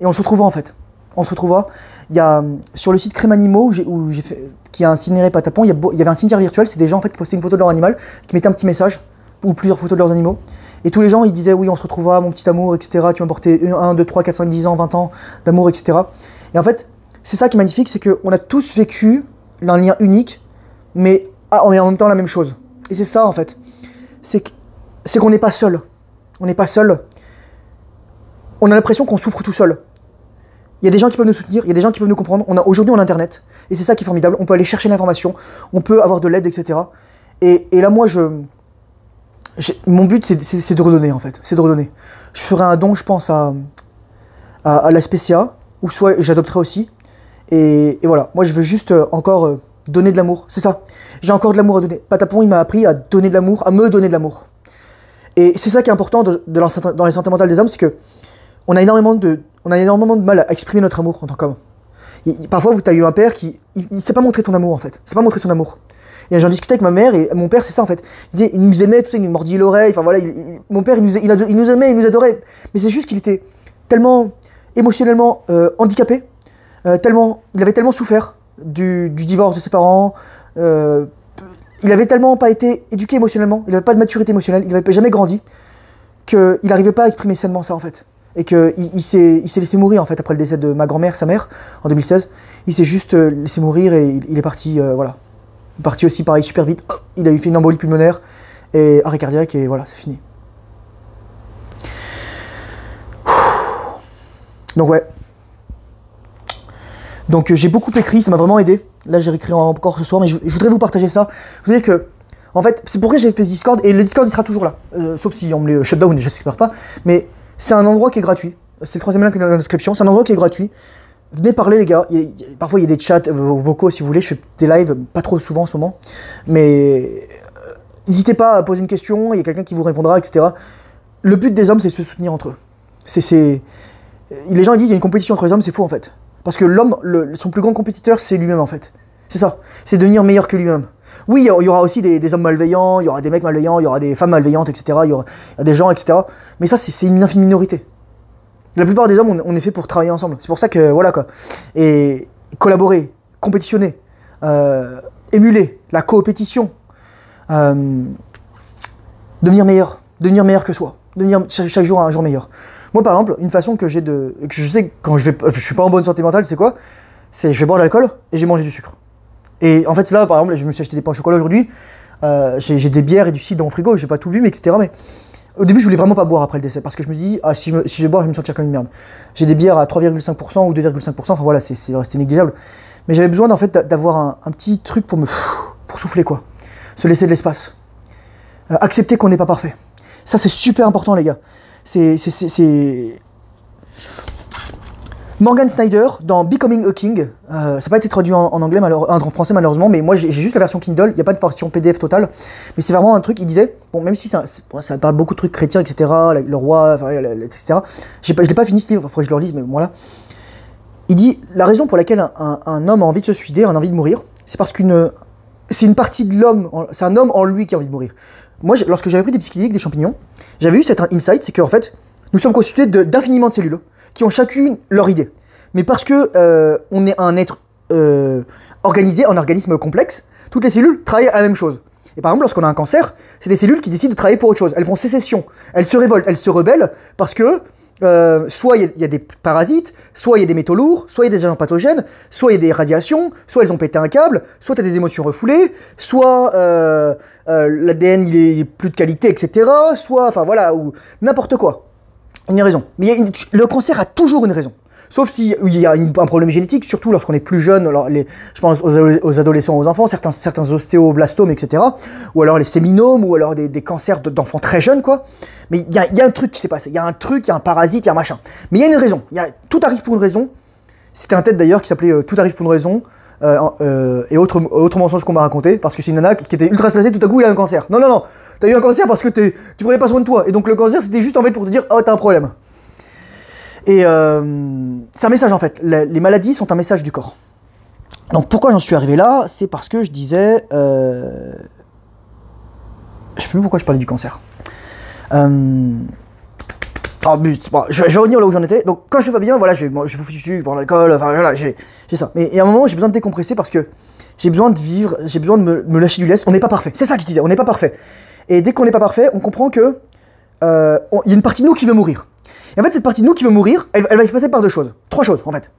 on se retrouvera en fait. On se retrouvera. Il y a sur le site Crème Animaux qui a incinéré Patapon, il y avait un cimetière virtuel, c'est des gens en fait qui postaient une photo de leur animal, qui mettaient un petit message ou plusieurs photos de leurs animaux. Et tous les gens ils disaient oui on se retrouvera mon petit amour, etc. Tu m'as apporté 1, 2, 3, 4, 5, 10 ans, 20 ans d'amour, etc. Et en fait, c'est ça qui est magnifique, c'est qu'on a tous vécu un lien unique, mais on est en même temps la même chose. Et c'est ça en fait. C'est qu'on n'est pas seul. On n'est pas seul. On a l'impression qu'on souffre tout seul. Il y a des gens qui peuvent nous soutenir, il y a des gens qui peuvent nous comprendre. Aujourd'hui, on a Internet. Et c'est ça qui est formidable. On peut aller chercher l'information, on peut avoir de l'aide, etc. Et là, moi, mon but, c'est de redonner, en fait. C'est de redonner. Je ferai un don, je pense, à la Specia, ou soit j'adopterai aussi. Et voilà. Moi, je veux juste encore donner de l'amour. C'est ça. J'ai encore de l'amour à donner. Patapon, il m'a appris à donner de l'amour, à me donner de l'amour. Et c'est ça qui est important dans les santé mentale des hommes, c'est que on a énormément de mal à exprimer notre amour en tant qu'homme. Parfois, tu as eu un père qui ne sait pas montrer ton amour, en fait. Il sait pas montrer son amour. Et j'en discutais avec ma mère, et mon père, c'est ça, en fait. Il nous aimait, tout ça, il nous mordit l'oreille, enfin voilà, mon père, il nous aimait, il nous adorait. Mais c'est juste qu'il était tellement émotionnellement handicapé, il avait tellement souffert du divorce de ses parents, il avait tellement pas été éduqué émotionnellement, il n'avait pas de maturité émotionnelle, il n'avait jamais grandi, qu'il n'arrivait pas à exprimer sainement ça, en fait. Et qu'il s'est laissé mourir en fait après le décès de ma grand-mère, sa mère, en 2016. Il s'est juste laissé mourir et il est parti, voilà. Il est parti aussi pareil super vite. Oh, il a eu fait une embolie pulmonaire et arrêt cardiaque et voilà, c'est fini. Donc ouais. Donc j'ai beaucoup écrit, ça m'a vraiment aidé. Là j'ai réécrit encore ce soir, mais je voudrais vous partager ça. Vous savez que, en fait, c'est pourquoi j'ai fait ce Discord et le Discord il sera toujours là. Sauf si on me le shutdown, j'espère pas. Mais c'est un endroit qui est gratuit. C'est le 3e lien qui est dans la description. C'est un endroit qui est gratuit. Venez parler, les gars. Parfois, il y a des chats vocaux si vous voulez. Je fais des lives, pas trop souvent en ce moment. Mais n'hésitez pas à poser une question. Il y a quelqu'un qui vous répondra, etc. Le but des hommes, c'est de se soutenir entre eux. Les gens disent qu'il y a une compétition entre les hommes, c'est faux en fait. Parce que l'homme, son plus grand compétiteur, c'est lui-même en fait. C'est ça. C'est devenir meilleur que lui-même. Oui, il y aura aussi des hommes malveillants, il y aura des mecs malveillants, il y aura des femmes malveillantes, etc. Il y aura des gens, etc. Mais ça, c'est une infime minorité. La plupart des hommes, on est fait pour travailler ensemble. C'est pour ça que, voilà quoi. Et collaborer, compétitionner, émuler, la coopétition, devenir meilleur que soi, devenir chaque jour un jour meilleur. Moi, par exemple, une façon que je sais quand je suis pas en bonne santé mentale, c'est quoi? C'est je vais boire de l'alcool et j'ai mangé du sucre. Et en fait, là, par exemple, je me suis acheté des pains au chocolat aujourd'hui. J'ai des bières et du cidre dans mon frigo, j'ai pas tout bu, mais etc. Mais au début, je voulais vraiment pas boire après le décès parce que je me dis, ah, si je vais boire, je vais me sentir comme une merde. J'ai des bières à 3,5% ou 2,5%, enfin voilà, c'est resté négligeable. Mais j'avais besoin en fait d'avoir un petit truc pour souffler quoi. Se laisser de l'espace. Accepter qu'on n'est pas parfait. Ça, c'est super important, les gars. Morgan Snyder, dans Becoming a King, ça n'a pas été traduit en anglais, en français malheureusement, mais moi j'ai juste la version Kindle, il n'y a pas de version PDF totale, mais c'est vraiment un truc, il disait, bon même si ça parle beaucoup de trucs chrétiens, etc., le roi, etc., je l'ai pas fini ce livre, il faudrait que je le relise, mais voilà. Il dit, la raison pour laquelle un homme a envie de se suicider, a envie de mourir, c'est parce c'est une partie de l'homme, c'est un homme en lui qui a envie de mourir. Moi, lorsque j'avais pris des psychédéliques, des champignons, j'avais eu cet insight, c'est qu'en fait, nous sommes constitués d'infiniment de cellules, qui ont chacune leur idée. Mais parce que on est un être organisé, un organisme complexe, toutes les cellules travaillent à la même chose. Et par exemple, lorsqu'on a un cancer, c'est des cellules qui décident de travailler pour autre chose. Elles font sécession, elles se révoltent, elles se rebellent, parce que soit il y a des parasites, soit il y a des métaux lourds, soit il y a des agents pathogènes, soit il y a des radiations, soit elles ont pété un câble, soit tu as des émotions refoulées, soit l'ADN il est plus de qualité, etc. Soit, enfin voilà, ou n'importe quoi. Il y a une raison. Mais le cancer a toujours une raison. Sauf s'il y a un problème génétique, surtout lorsqu'on est plus jeune, alors je pense aux adolescents, aux enfants, certains ostéoblastomes, etc. Ou alors les séminomes, ou alors des cancers d'enfants très jeunes, quoi. Mais il y a un truc qui s'est passé, il y a un truc, il y a un parasite, il y a un machin. Mais il y a une raison, tout arrive pour une raison. C'était un TED d'ailleurs qui s'appelait Tout arrive pour une raison. Et autre mensonge qu'on m'a raconté, parce que c'est une nana qui était ultra stressée, tout à coup il a un cancer. Non, non, non, t'as eu un cancer parce que tu prenais pas soin de toi. Et donc le cancer c'était juste en fait pour te dire, oh t'as un problème. Et c'est un message en fait. Les maladies sont un message du corps. Donc pourquoi j'en suis arrivé là? C'est parce que je disais... Je sais plus pourquoi je parlais du cancer. Oh, je vais revenir là où j'en étais. Donc quand je vais pas bien, voilà, je vais bouffer du jus, boire de l'alcool, enfin voilà, j'ai ça. Mais à un moment, j'ai besoin de décompresser parce que j'ai besoin de vivre, j'ai besoin de me lâcher du lest. On n'est pas parfait. C'est ça que je disais, on n'est pas parfait. Et dès qu'on n'est pas parfait, on comprend que il y a une partie de nous qui veut mourir. Et en fait, cette partie de nous qui veut mourir, elle va se passer par trois choses en fait.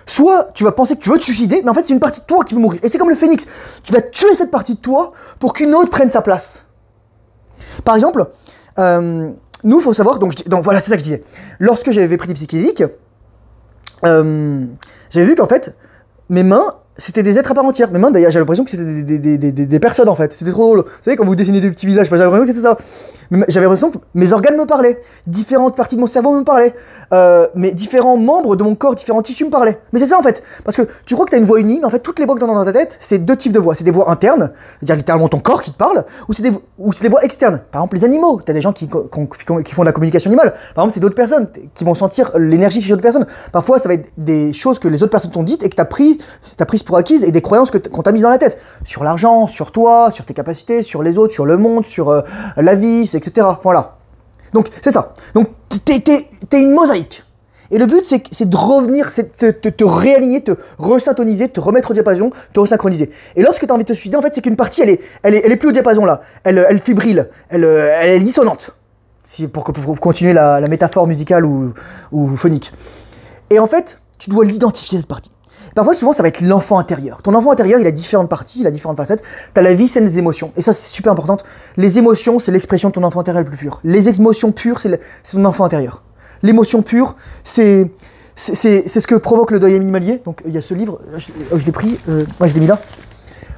Soit tu vas penser que tu veux te suicider, mais en fait c'est une partie de toi qui veut mourir. Et c'est comme le phénix, tu vas tuer cette partie de toi pour qu'une autre prenne sa place. Par exemple, nous, il faut savoir, donc voilà, c'est ça que je disais. Lorsque j'avais pris des psychédéliques, j'avais vu qu'en fait, mes mains, c'était des êtres à part entière. Mes mains, d'ailleurs, j'avais l'impression que c'était des personnes, en fait. C'était trop drôle. Vous savez, quand vous dessinez des petits visages, j'avais l'impression que c'était ça. J'avais l'impression que mes organes me parlaient. Différentes parties de mon cerveau me parlaient. Mais différents membres de mon corps, différents tissus me parlaient. Mais c'est ça, en fait. Parce que tu crois que tu as une voix unique, mais en fait, toutes les voix que tu entends dans ta tête, c'est deux types de voix. C'est des voix internes, c'est-à-dire littéralement ton corps qui te parle, ou c'est des voix externes. Par exemple, les animaux. Tu as des gens qui font de la communication animale. Par exemple, c'est d'autres personnes qui vont sentir l'énergie chez d'autres personnes. Parfois, ça va être des choses que les autres personnes t'ont dites et que t'as prises pour acquises, et des croyances qu'on t'a mises dans la tête. Sur l'argent, sur toi, sur tes capacités, sur les autres, sur le monde, sur la vie, etc. Voilà. Donc, c'est ça. Donc, t'es une mosaïque. Et le but, c'est de revenir, c'est de te réaligner, te resyntoniser, te remettre au diapason, te resynchroniser. Et lorsque tu as envie de te suicider, en fait, c'est qu'une partie, elle est plus au diapason, là. Elle fibrile, elle est dissonante. Pour continuer la métaphore musicale ou phonique. Et en fait, tu dois l'identifier, cette partie. Parfois, souvent, ça va être l'enfant intérieur. Ton enfant intérieur, il a différentes parties, il a différentes facettes. T'as la vie, c'est les émotions. Et ça, c'est super important. Les émotions, c'est l'expression de ton enfant intérieur le plus pur. Les émotions pures, c'est ton enfant intérieur. L'émotion pure, c'est ce que provoque le deuil animalier. Donc, il y a ce livre, je l'ai pris, je l'ai mis là.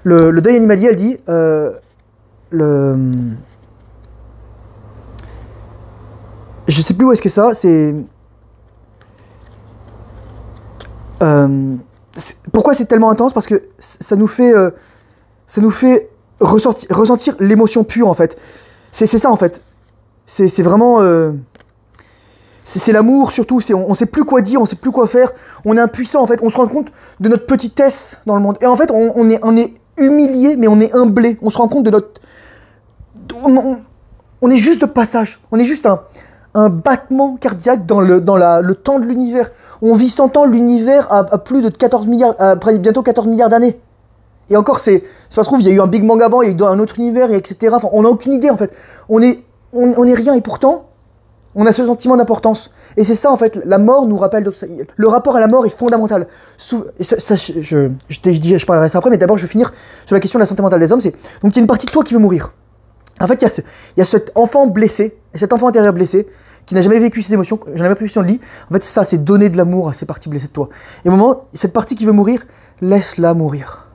Le deuil animalier, elle dit... Je sais plus où est-ce que ça, pourquoi c'est tellement intense? Parce que ça nous fait ressentir l'émotion pure, en fait. C'est ça, en fait. C'est vraiment... c'est l'amour, surtout. On sait plus quoi dire, on sait plus quoi faire. On est impuissant, en fait. On se rend compte de notre petitesse dans le monde. Et en fait, on est humilié, mais on est humblé. On se rend compte de notre... On est juste de passage. On est juste un battement cardiaque dans le temps de l'univers. On vit 100 ans, l'univers à plus de 14 milliards, bientôt 14 milliards d'années. Et encore, ça se trouve, il y a eu un Big Bang avant, il y a eu un autre univers, etc. Enfin, on n'a aucune idée, en fait. On est rien, et pourtant, on a ce sentiment d'importance. Et c'est ça, en fait, la mort nous rappelle... Le rapport à la mort est fondamental. Je parlerai de ça après, mais d'abord, je vais finir sur la question de la santé mentale des hommes. Donc, il y a une partie de toi qui veut mourir. En fait, il y a cet enfant blessé, et cet enfant intérieur blessé, qui n'a jamais vécu ses émotions, j'en ai jamais pris sur le lit. En fait, ça, c'est donner de l'amour à ces parties blessées de toi. Et au moment, cette partie qui veut mourir, laisse-la mourir.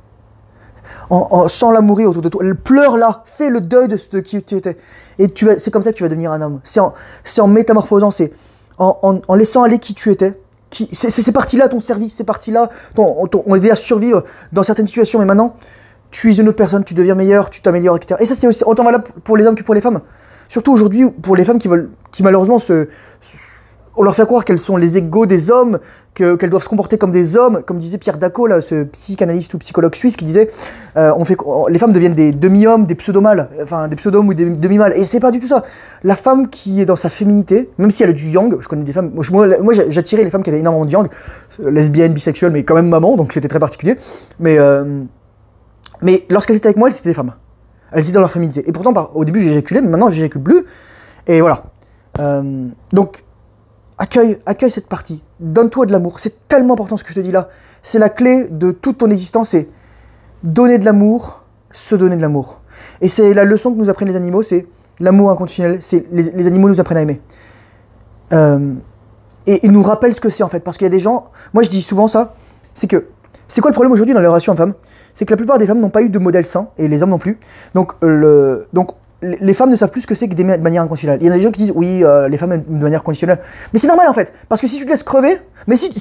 Sans la mourir autour de toi. Pleure-la, fais le deuil de ce qui tu étais. Et c'est comme ça que tu vas devenir un homme. C'est en métamorphosant, c'est en laissant aller qui tu étais. Ces parties-là t'ont servi, ces parties-là ont aidé à survivre dans certaines situations, mais maintenant, tu es une autre personne, tu deviens meilleur, tu t'améliores, etc. Et ça, c'est aussi autant valable pour les hommes que pour les femmes. Surtout aujourd'hui, pour les femmes qui malheureusement on leur fait croire qu'elles sont les égaux des hommes, qu'elles doivent se comporter comme des hommes, comme disait Pierre Daco, là, ce psychanalyste ou psychologue suisse, qui disait les femmes deviennent des demi-hommes, des pseudo-mâles, enfin des pseudo-hommes ou des demi-mâles. Et c'est pas du tout ça. La femme qui est dans sa féminité, même si elle a du yang, je connais des femmes, moi j'attirais les femmes qui avaient énormément de yang, lesbiennes, bisexuelles, mais quand même maman, donc c'était très particulier. Mais lorsqu'elles étaient avec moi, elles étaient des femmes. Elles étaient dans leur féminité. Et pourtant, au début, j'éjaculais, mais maintenant, j'éjacule plus. Et voilà. Donc, accueille cette partie. Donne-toi de l'amour. C'est tellement important ce que je te dis là. C'est la clé de toute ton existence. C'est donner de l'amour, se donner de l'amour. Et c'est la leçon que nous apprennent les animaux, c'est l'amour inconditionnel. Les animaux nous apprennent à aimer. Et il nous rappelle ce que c'est en fait. Parce qu'il y a des gens, moi je dis souvent ça, c'est que, c'est quoi le problème aujourd'hui dans les relations hommes-femmes? C'est que la plupart des femmes n'ont pas eu de modèle sain, et les hommes non plus. Donc, les femmes ne savent plus ce que c'est que d'aimer de manière inconditionnelle. Il y en a des gens qui disent, oui, les femmes aiment de manière conditionnelle. Mais c'est normal en fait, parce que si tu te laisses crever, mais si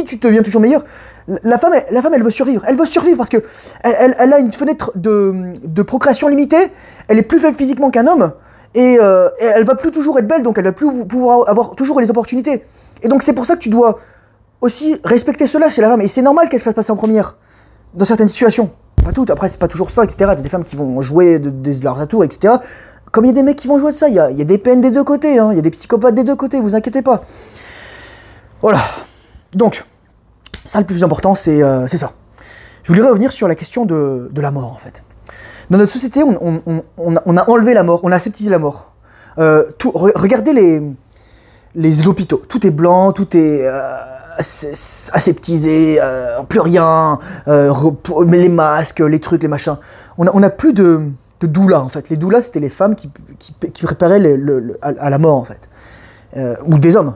tu deviens toujours meilleur, la femme, elle veut survivre. Elle veut survivre parce que elle a une fenêtre de procréation limitée, elle est plus faible physiquement qu'un homme, et elle va plus toujours être belle, donc elle va plus pouvoir avoir toujours les opportunités. Et donc c'est pour ça que tu dois aussi respecter cela chez la femme, et c'est normal qu'elle se fasse passer en première, dans certaines situations. Pas toutes, après c'est pas toujours ça, etc. Il y a des femmes qui vont jouer de leurs atours, etc. Comme il y a des mecs qui vont jouer de ça, il y a des peines des deux côtés, hein. Il y a des psychopathes des deux côtés, vous inquiétez pas. Voilà. Donc, ça le plus important, c'est ça. Je voulais revenir sur la question de la mort, en fait. Dans notre société, on a enlevé la mort, on a aseptisé la mort. Regardez les hôpitaux, tout est blanc, tout est aseptisé, plus rien, les masques, les trucs, les machins. On a plus de doulas, en fait. Les doulas, c'était les femmes qui préparaient à la mort, en fait. Ou des hommes.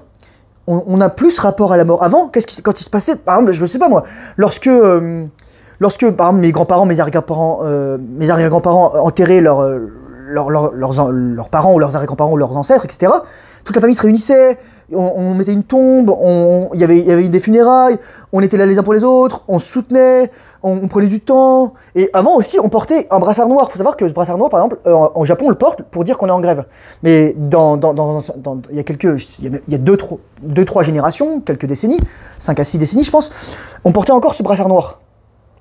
On a plus rapport à la mort. Avant, quand il se passait, par exemple, je sais pas moi, lorsque par exemple, mes grands-parents, mes arrière-grands-parents enterraient leurs parents ou leurs arrière-grands-parents ou leurs ancêtres, etc., toute la famille se réunissait, on mettait une tombe, il y avait des funérailles, on était là les uns pour les autres, on se soutenait, on prenait du temps. Et avant aussi, on portait un brassard noir. Il faut savoir que ce brassard noir, par exemple, au Japon, on le porte pour dire qu'on est en grève. Mais il y a deux, trois générations, quelques décennies, 5 à 6 décennies, je pense, on portait encore ce brassard noir.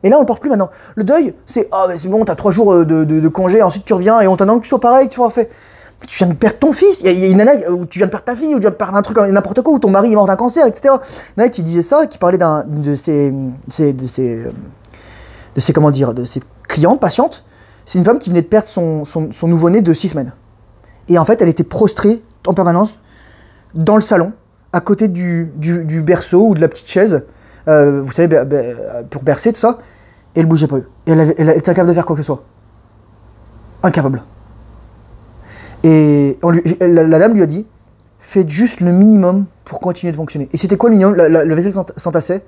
Et là, on le porte plus maintenant. Le deuil, c'est mais c'est bon, t'as 3 jours de congé, ensuite tu reviens et on t'attend que tu sois pareil, que tu sois fait. Mais tu viens de perdre ton fils, il y a une nana où tu viens de perdre ta fille, ou tu viens de perdre un truc, n'importe quoi, où ton mari est mort d'un cancer, etc. Il y en a qui disait ça, qui parlait de ses clientes, patientes. C'est une femme qui venait de perdre son nouveau-né de 6 semaines. Et en fait, elle était prostrée en permanence dans le salon, à côté du berceau ou de la petite chaise, vous savez, pour bercer, tout ça, et elle bougeait pas. Et elle était incapable de faire quoi que ce soit. Incapable. Et la dame lui a dit, faites juste le minimum pour continuer de fonctionner. Et c'était quoi le minimum? Le vaisselle s'entassait,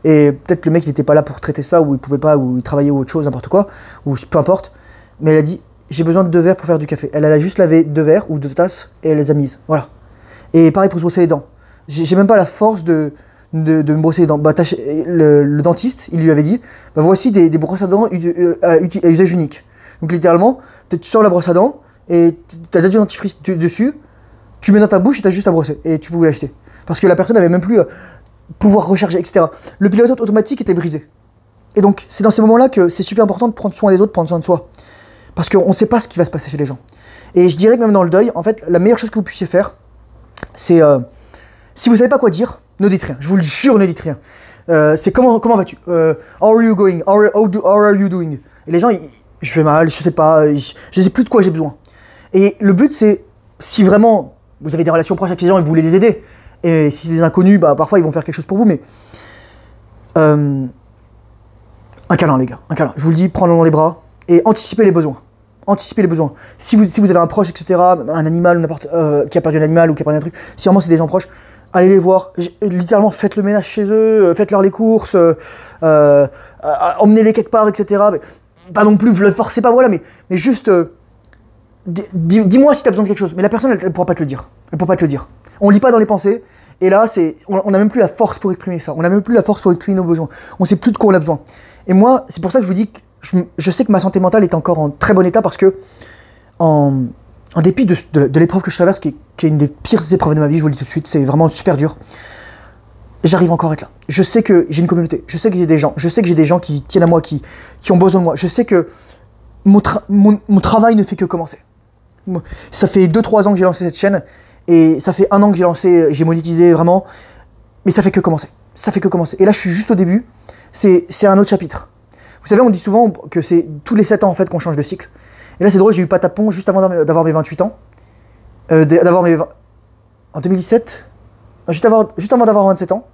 et peut-être le mec il n'était pas là pour traiter ça, ou il pouvait pas, ou il travaillait ou autre chose, n'importe quoi, ou peu importe. Mais elle a dit, j'ai besoin de 2 verres pour faire du café. Elle a juste lavé 2 verres ou 2 tasses, et elle les a mises. Voilà. Et pareil pour se brosser les dents. J'ai même pas la force de me brosser les dents. Le dentiste, il lui avait dit, voici des brosses à dents à usage unique. Donc littéralement, tu sors la brosse à dents, et tu as déjà du dentifrice dessus, tu mets dans ta bouche et tu as juste à brosser. Et tu pouvais l'acheter. Parce que la personne n'avait même plus pouvoir recharger, etc. Le pilote automatique était brisé. Et donc, c'est dans ces moments-là que c'est super important de prendre soin des autres, prendre soin de soi. Parce qu'on ne sait pas ce qui va se passer chez les gens. Et je dirais que même dans le deuil, en fait, la meilleure chose que vous puissiez faire, c'est, si vous savez pas quoi dire, ne dites rien. Je vous le jure, ne dites rien. C'est comment vas-tu? How are you going? How are you doing? Et les gens, je vais mal, je sais pas, je sais plus de quoi j'ai besoin. Et le but, c'est, si vraiment vous avez des relations proches avec les gens et vous voulez les aider, et si c'est des inconnus, parfois ils vont faire quelque chose pour vous, mais un câlin, les gars, un câlin. Je vous le dis, prenez-le dans les bras et anticipez les besoins. Anticipez les besoins. Si vous avez un proche, etc., un animal, n'importe qui a perdu un animal ou qui a perdu un truc, si vraiment c'est des gens proches, allez les voir. Littéralement, faites le ménage chez eux, faites-leur les courses, emmenez-les quelque part, etc. Mais, pas non plus, le forcez pas, voilà, mais juste. Dis-moi si tu as besoin de quelque chose, mais la personne elle pourra pas te le dire. Elle pourra pas te le dire. On lit pas dans les pensées, et là on n'a même plus la force pour exprimer ça. On n'a même plus la force pour exprimer nos besoins. On sait plus de quoi on a besoin. Et moi, c'est pour ça que je vous dis que je sais que ma santé mentale est encore en très bon état parce que en dépit de l'épreuve que je traverse, qui est une des pires épreuves de ma vie, je vous le dis tout de suite, c'est vraiment super dur. J'arrive encore à être là. Je sais que j'ai une communauté, je sais que j'ai des gens, qui tiennent à moi, qui ont besoin de moi. Je sais que mon travail ne fait que commencer. Ça fait 2-3 ans que j'ai lancé cette chaîne, et ça fait 1 an que j'ai monétisé vraiment, mais ça fait que commencer. Ça fait que commencer. Et là, je suis juste au début, c'est un autre chapitre. Vous savez, on dit souvent que c'est tous les 7 ans en fait qu'on change de cycle. Et là, c'est drôle, j'ai eu patapon juste avant d'avoir mes 28 ans. En 2017, juste avant d'avoir 27 ans.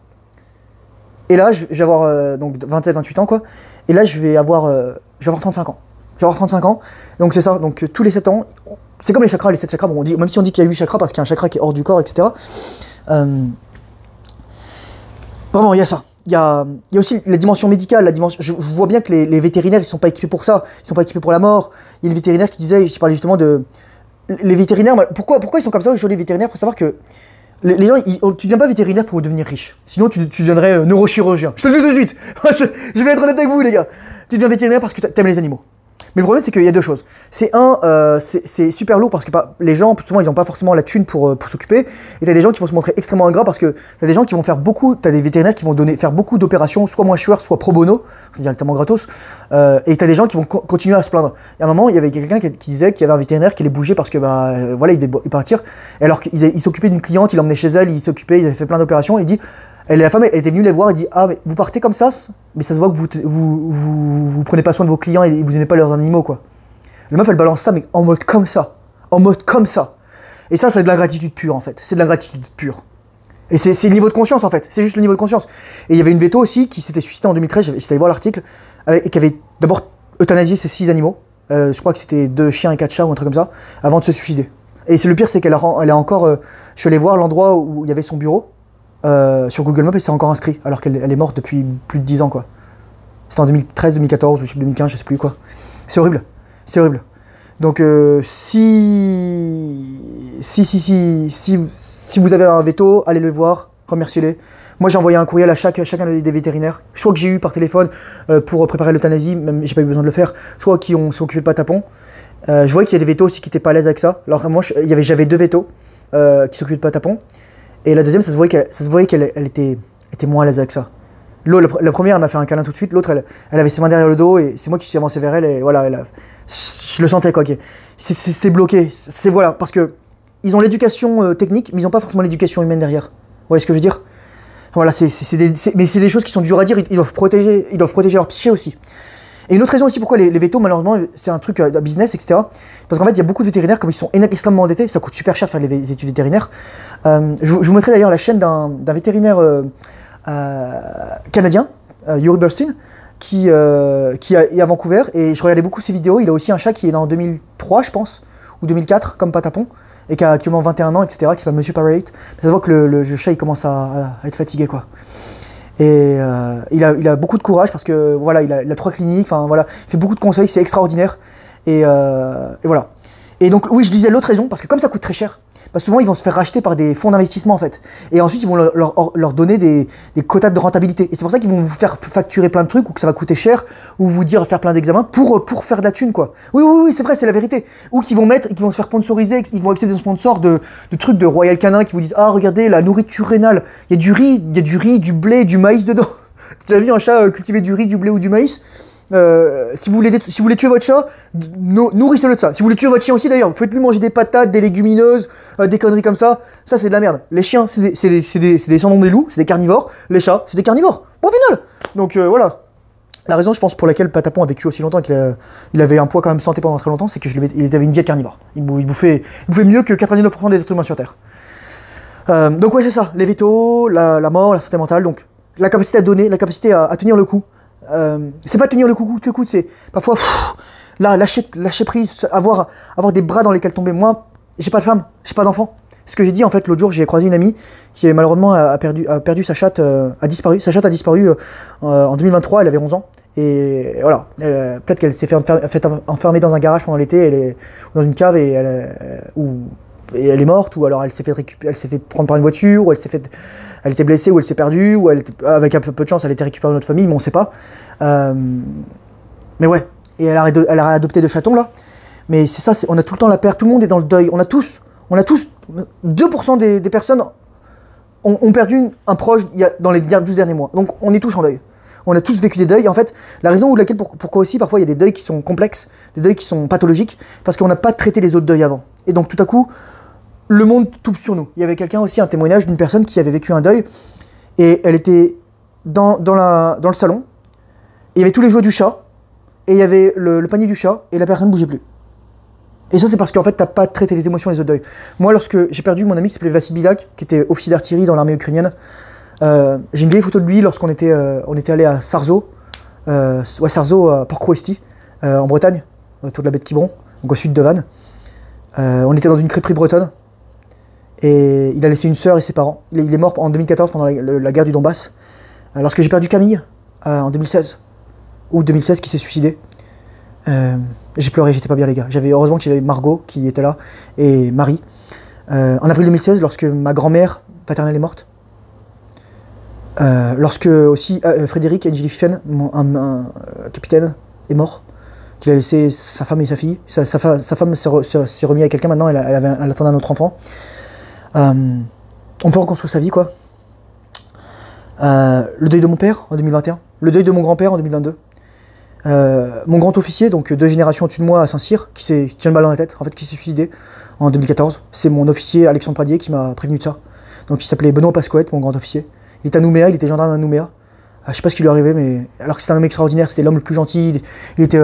Et là, je vais avoir donc 27-28 ans, quoi. Et là, je vais avoir 35 ans. Je vais avoir 35 ans. Donc c'est ça, donc tous les 7 ans, c'est comme les chakras, les 7 chakras. Bon, même si on dit qu'il y a 8 chakras parce qu'il y a un chakra qui est hors du corps, etc. Vraiment, il y a ça. Il y a aussi la dimension médicale, je vois bien que les vétérinaires, ils sont pas équipés pour ça, ils sont pas équipés pour la mort. Il y a une vétérinaire qui disait, je parlais justement de... Les vétérinaires, pourquoi ils sont comme ça aujourd'hui, les vétérinaires? Faut savoir que les gens, tu deviens pas vétérinaire pour devenir riche. Sinon, tu deviendrais neurochirurgien. Je te le dis tout de suite. Je vais être honnête avec vous, les gars. Tu deviens vétérinaire parce que t'aimes les animaux. Mais le problème, c'est qu'il y a deux choses. C'est super lourd parce que les gens, souvent, ils n'ont pas forcément la thune pour s'occuper. Et t'as des gens qui vont se montrer extrêmement ingrats parce que t'as des gens qui vont faire beaucoup, t'as des vétérinaires qui vont faire beaucoup d'opérations, soit moins chères, soit pro bono, c'est directement gratos. Et t'as des gens qui vont continuer à se plaindre. Et à un moment, il y avait quelqu'un qui disait qu'il y avait un vétérinaire qui allait bouger parce que, voilà, il devait partir. Et alors qu'il s'occupait d'une cliente, il l'emmenait chez elle, il s'occupait, il avait fait plein d'opérations. Il dit, la femme, elle était venue les voir et dit, ah, mais vous partez comme ça, mais ça se voit que vous prenez pas soin de vos clients et vous aimez pas leurs animaux, quoi. La meuf, elle balance ça, mais en mode comme ça. En mode comme ça. Et ça, c'est de la gratitude pure, en fait. C'est de la gratitude pure. Et c'est le niveau de conscience, en fait. C'est juste le niveau de conscience. Et il y avait une véto aussi qui s'était suicidée en 2013, j'étais allé voir l'article, et qui avait d'abord euthanasié ses 6 animaux. Je crois que c'était 2 chiens et 4 chats ou un truc comme ça, avant de se suicider. Et c'est le pire, c'est qu'elle a encore... je suis allé voir l'endroit où il y avait son bureau, sur Google Maps, et c'est encore inscrit, alors qu'elle est morte depuis plus de 10 ans, quoi. C'était en 2013, 2014, ou 2015, je sais plus quoi. C'est horrible. C'est horrible. Donc si vous avez un veto, allez le voir, remerciez-les. Moi j'ai envoyé un courriel à chacun des vétérinaires, soit que j'ai eu par téléphone pour préparer l'euthanasie, même j'ai pas eu besoin de le faire, soit qui sont occupés de patapon. Je voyais qu'il y a des vétos aussi qui n'étaient pas à l'aise avec ça. Alors moi j'avais 2 vétos qui s'occupaient de patapon. Et la deuxième, ça se voyait qu'elle était moins à l'aise avec ça. La première, elle m'a fait un câlin tout de suite. L'autre, elle avait ses mains derrière le dos et c'est moi qui suis avancé vers elle et voilà, je le sentais quoi. C'était bloqué. Voilà, parce que ils ont l'éducation technique, mais ils n'ont pas forcément l'éducation humaine derrière. Vous voyez ce que je veux dire? Voilà, mais c'est des choses qui sont dures à dire. Ils doivent protéger leur psyché aussi. Et une autre raison aussi pourquoi les vétos, malheureusement, c'est un truc de business, etc. Parce qu'en fait, il y a beaucoup de vétérinaires, comme ils sont extrêmement endettés, ça coûte super cher de faire les études vétérinaires. Je vous mettrai d'ailleurs la chaîne d'un vétérinaire canadien, Yuri Burstein, qui est à Vancouver, et je regardais beaucoup ses vidéos. Il a aussi un chat qui est né en 2003, je pense, ou 2004, comme Patapon, et qui a actuellement 21 ans, etc., qui s'appelle Monsieur Parrot. Ça se voit que le chat, il commence à être fatigué, quoi. Et il a beaucoup de courage parce que voilà, il a 3 cliniques, enfin voilà, il fait beaucoup de conseils, c'est extraordinaire. Et voilà. Et donc oui, je disais l'autre raison, parce que comme ça coûte très cher, parce que souvent ils vont se faire racheter par des fonds d'investissement en fait. Et ensuite ils vont leur donner des quotas de rentabilité. Et c'est pour ça qu'ils vont vous faire facturer plein de trucs, ou que ça va coûter cher, ou vous dire faire plein d'examens pour faire de la thune quoi. Oui, c'est vrai, c'est la vérité. Ou qu'ils vont se faire sponsoriser, ils vont accepter des sponsors de trucs de Royal Canin qui vous disent ah regardez la nourriture rénale, il y a du riz, du blé, du maïs dedans. Tu as vu un chat cultiver du riz, du blé ou du maïs? Si vous voulez tuer votre chat, nourrissez-le de ça. Si vous voulez tuer votre chien aussi d'ailleurs, faites-lui manger des patates, des légumineuses, des conneries comme ça. Ça c'est de la merde. Les chiens c'est des descendants des loups, c'est des carnivores. Les chats c'est des carnivores. Au final. Donc voilà. La raison je pense pour laquelle Patapon a vécu aussi longtemps et qu'il avait un poids quand même santé pendant très longtemps, c'est qu'il avait une diète carnivore. Il bouffait mieux que 99% des êtres humains sur Terre. Donc ouais c'est ça. Les vétos, la mort, la santé mentale, donc la capacité à donner, la capacité à tenir le coup. C'est pas tenir le coup, c'est parfois lâcher prise, avoir des bras dans lesquels tomber. Moi, j'ai pas de femme, j'ai pas d'enfant. Ce que j'ai dit en fait l'autre jour, j'ai croisé une amie qui malheureusement a perdu sa chatte, a disparu. Sa chatte a disparu en 2023, elle avait 11 ans. Et voilà, peut-être qu'elle s'est fait enfermer dans un garage pendant l'été, elle est dans une cave et elle est morte, ou alors elle s'est fait prendre par une voiture, ou elle était blessée, ou elle s'est perdue, ou avec un peu de chance, elle a été récupérée dans notre famille, mais on sait pas. Mais ouais, et elle a adopté 2 chatons là. Mais c'est ça, on a tout le temps la perte, tout le monde est dans le deuil. On a tous 2% des personnes ont perdu un proche dans les 12 derniers mois. Donc on est tous en deuil. On a tous vécu des deuils. En fait, la raison pour laquelle, pourquoi aussi, parfois il y a des deuils qui sont complexes, des deuils qui sont pathologiques, parce qu'on n'a pas traité les autres deuils avant. Et donc tout à coup, le monde tombe sur nous. Il y avait quelqu'un aussi, un témoignage d'une personne qui avait vécu un deuil, et elle était dans le salon, et il y avait tous les jouets du chat, et il y avait le panier du chat, et la personne ne bougeait plus. Et ça, c'est parce qu'en fait, t'as pas traité les émotions, les autres deuils. Moi, lorsque j'ai perdu mon ami qui s'appelait Vassy Bilak, qui était officier d'artillerie dans l'armée ukrainienne, j'ai une vieille photo de lui lorsqu'on était allé à Sarzeau, à Port-Crouesty, en Bretagne, autour de la baie de Quiberon, donc au sud de Vannes. On était dans une crêperie bretonne, et il a laissé une sœur et ses parents. Il est mort en 2014 pendant la guerre du Donbass. lorsque j'ai perdu Camille, en 2016, ou 2016, qui s'est suicidé, j'ai pleuré, j'étais pas bien les gars. Heureusement que j'avais Margot qui était là, et Marie. En avril 2016, lorsque ma grand-mère paternelle est morte, lorsque aussi Frédéric Angeli Fifen, un capitaine, est mort, qu'il a laissé sa femme et sa fille. Sa femme s'est remise avec quelqu'un maintenant, elle attendait un autre enfant. On peut reconstruire sa vie, quoi. Le deuil de mon père en 2021, le deuil de mon grand-père en 2022. Mon grand officier, donc 2 générations au-dessus de moi à Saint-Cyr, qui s'est tiré une balle dans la tête, en fait, qui s'est suicidé en 2014. C'est mon officier Alexandre Pradier qui m'a prévenu de ça. Donc il s'appelait Benoît Pascoët, mon grand officier. Il était à Nouméa, il était gendarme à Nouméa. Je sais pas ce qui lui est arrivé, mais alors que c'était un homme extraordinaire, c'était l'homme le plus gentil. Il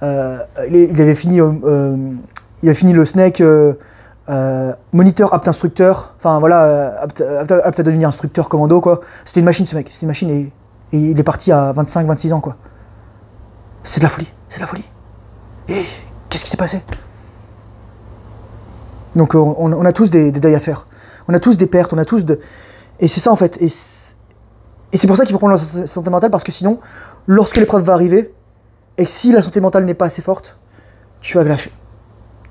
avait fini le SNEC moniteur apte instructeur. Enfin voilà, apte à devenir instructeur commando, quoi. C'était une machine, ce mec. C'était une machine et il est parti à 25-26 ans, quoi. C'est de la folie, c'est de la folie. Et qu'est-ce qui s'est passé? Donc on a tous des deuils à faire. On a tous des pertes, on a tous de... Et c'est ça en fait. Et c'est pour ça qu'il faut prendre la santé mentale, parce que sinon, lorsque l'épreuve va arriver, et que si la santé mentale n'est pas assez forte, tu vas lâcher.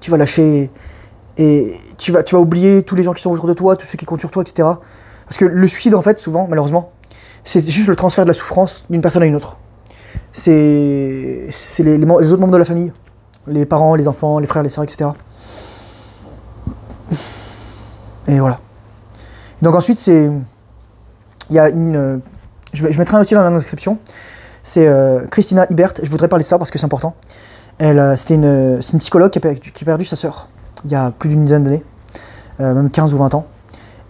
Tu vas lâcher et tu vas oublier tous les gens qui sont autour de toi, tous ceux qui comptent sur toi, etc. Parce que le suicide, en fait, souvent, malheureusement, c'est juste le transfert de la souffrance d'une personne à une autre. C'est les autres membres de la famille, les parents, les enfants, les frères, les sœurs, etc. Et voilà. Donc ensuite, il y a une... Je mettrai un aussi dans la description. C'est Christina Ibert. Je voudrais parler de ça parce que c'est important. C'est une psychologue qui a perdu sa sœur il y a plus d'une dizaine d'années, même 15 ou 20 ans.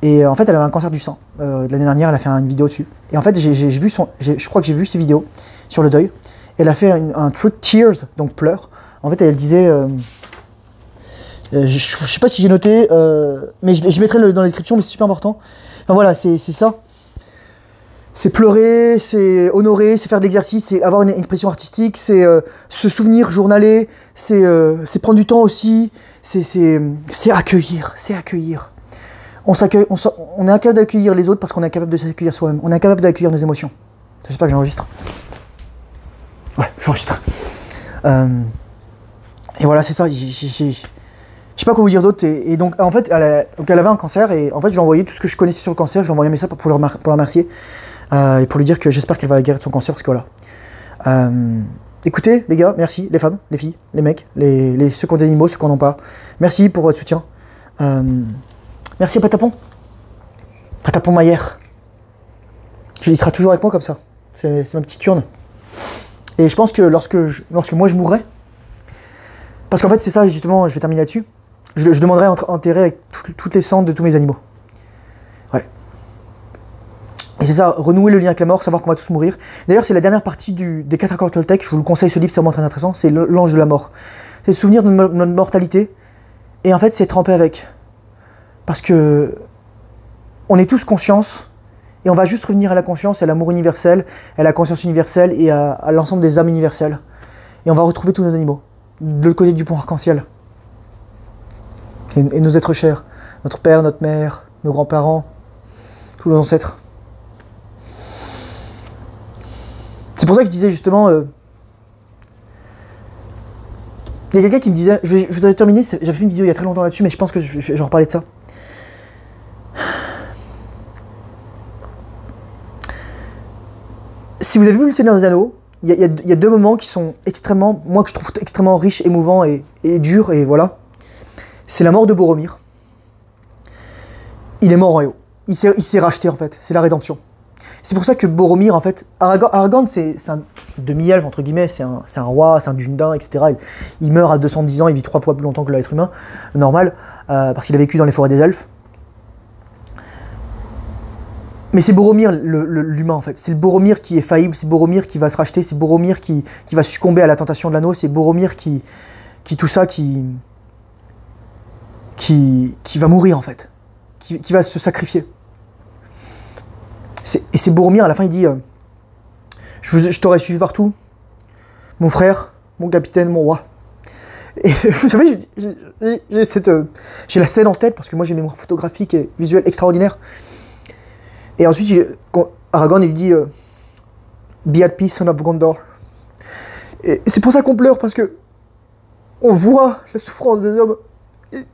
Et en fait, elle avait un cancer du sein. De l'année dernière, elle a fait une vidéo dessus. Et en fait, je crois que j'ai vu ses vidéos sur le deuil. Elle a fait un truc tears, donc pleurs. En fait, elle disait... je sais pas si j'ai noté, mais je mettrai dans la description, mais c'est super important. Enfin voilà, c'est ça. C'est pleurer, c'est honorer, c'est faire de l'exercice, c'est avoir une expression artistique, c'est se souvenir, journaler, c'est prendre du temps aussi, c'est accueillir, c'est accueillir. On est incapable d'accueillir les autres parce qu'on est incapable de s'accueillir soi-même. On est incapable d'accueillir nos émotions. J'espère que j'enregistre. Ouais, j'enregistre. Et voilà, c'est ça. Je sais pas quoi vous dire d'autre. Et donc, en fait, elle avait un cancer. Et en fait, je lui ai envoyé tout ce que je connaissais sur le cancer. Je lui ai envoyé un message pour la remercier. Et pour lui dire que j'espère qu'elle va guérir de son cancer. Parce que voilà. Écoutez, les gars, merci. Les femmes, les filles, les mecs, ceux qui ont des animaux, ceux qui n'en ont pas. Merci pour votre soutien. Merci à Patapon. Patapon Maillère. Il sera toujours avec moi comme ça. C'est ma petite urne. Et je pense que lorsque moi je mourrai, parce qu'en fait c'est ça justement, je vais terminer là-dessus, je demanderai à enterrer avec toutes les cendres de tous mes animaux. Ouais. Et c'est ça, renouer le lien avec la mort, savoir qu'on va tous mourir. D'ailleurs c'est la dernière partie des 4 accords Toltec, je vous le conseille, ce livre c'est vraiment très intéressant, c'est l'ange de la mort. C'est se souvenir de notre mortalité, et en fait c'est être en paix avec. Parce que on est tous conscience, et on va juste revenir à la conscience, à l'amour universel, à la conscience universelle et à l'ensemble des âmes universelles. Et on va retrouver tous nos animaux, de l'autre côté du pont arc-en-ciel. Et nos êtres chers, notre père, notre mère, nos grands-parents, tous nos ancêtres. C'est pour ça que je disais justement... il y a quelqu'un qui me disait... Je voudrais terminer, j'avais fait une vidéo il y a très longtemps là-dessus, mais je pense que j'en reparler de ça. Si vous avez vu Le Seigneur des Anneaux, il y a 2 moments qui sont extrêmement, moi que je trouve extrêmement riches, émouvants et durs, et voilà. C'est la mort de Boromir. Il est mort en héros. Il s'est racheté en fait, c'est la rédemption. C'est pour ça que Boromir en fait, Aragorn c'est un demi-elfe entre guillemets, c'est un roi, c'est un Dúnedain, etc. Il meurt à 210 ans, il vit 3 fois plus longtemps que l'être humain, normal, parce qu'il a vécu dans les forêts des elfes. Mais c'est Boromir l'humain en fait, c'est le Boromir qui est faillible, c'est Boromir qui va se racheter, c'est Boromir qui va succomber à la tentation de l'anneau, c'est Boromir qui va mourir en fait, qui va se sacrifier. Et c'est Boromir, à la fin il dit je t'aurais suivi partout, mon frère, mon capitaine, mon roi. Et vous savez, j'ai la scène en tête parce que moi j'ai une mémoire photographique et visuelle extraordinaire. Et ensuite, Aragorn il lui dit Be at peace, son of Gondor. Et c'est pour ça qu'on pleure, parce que on voit la souffrance des hommes. Et...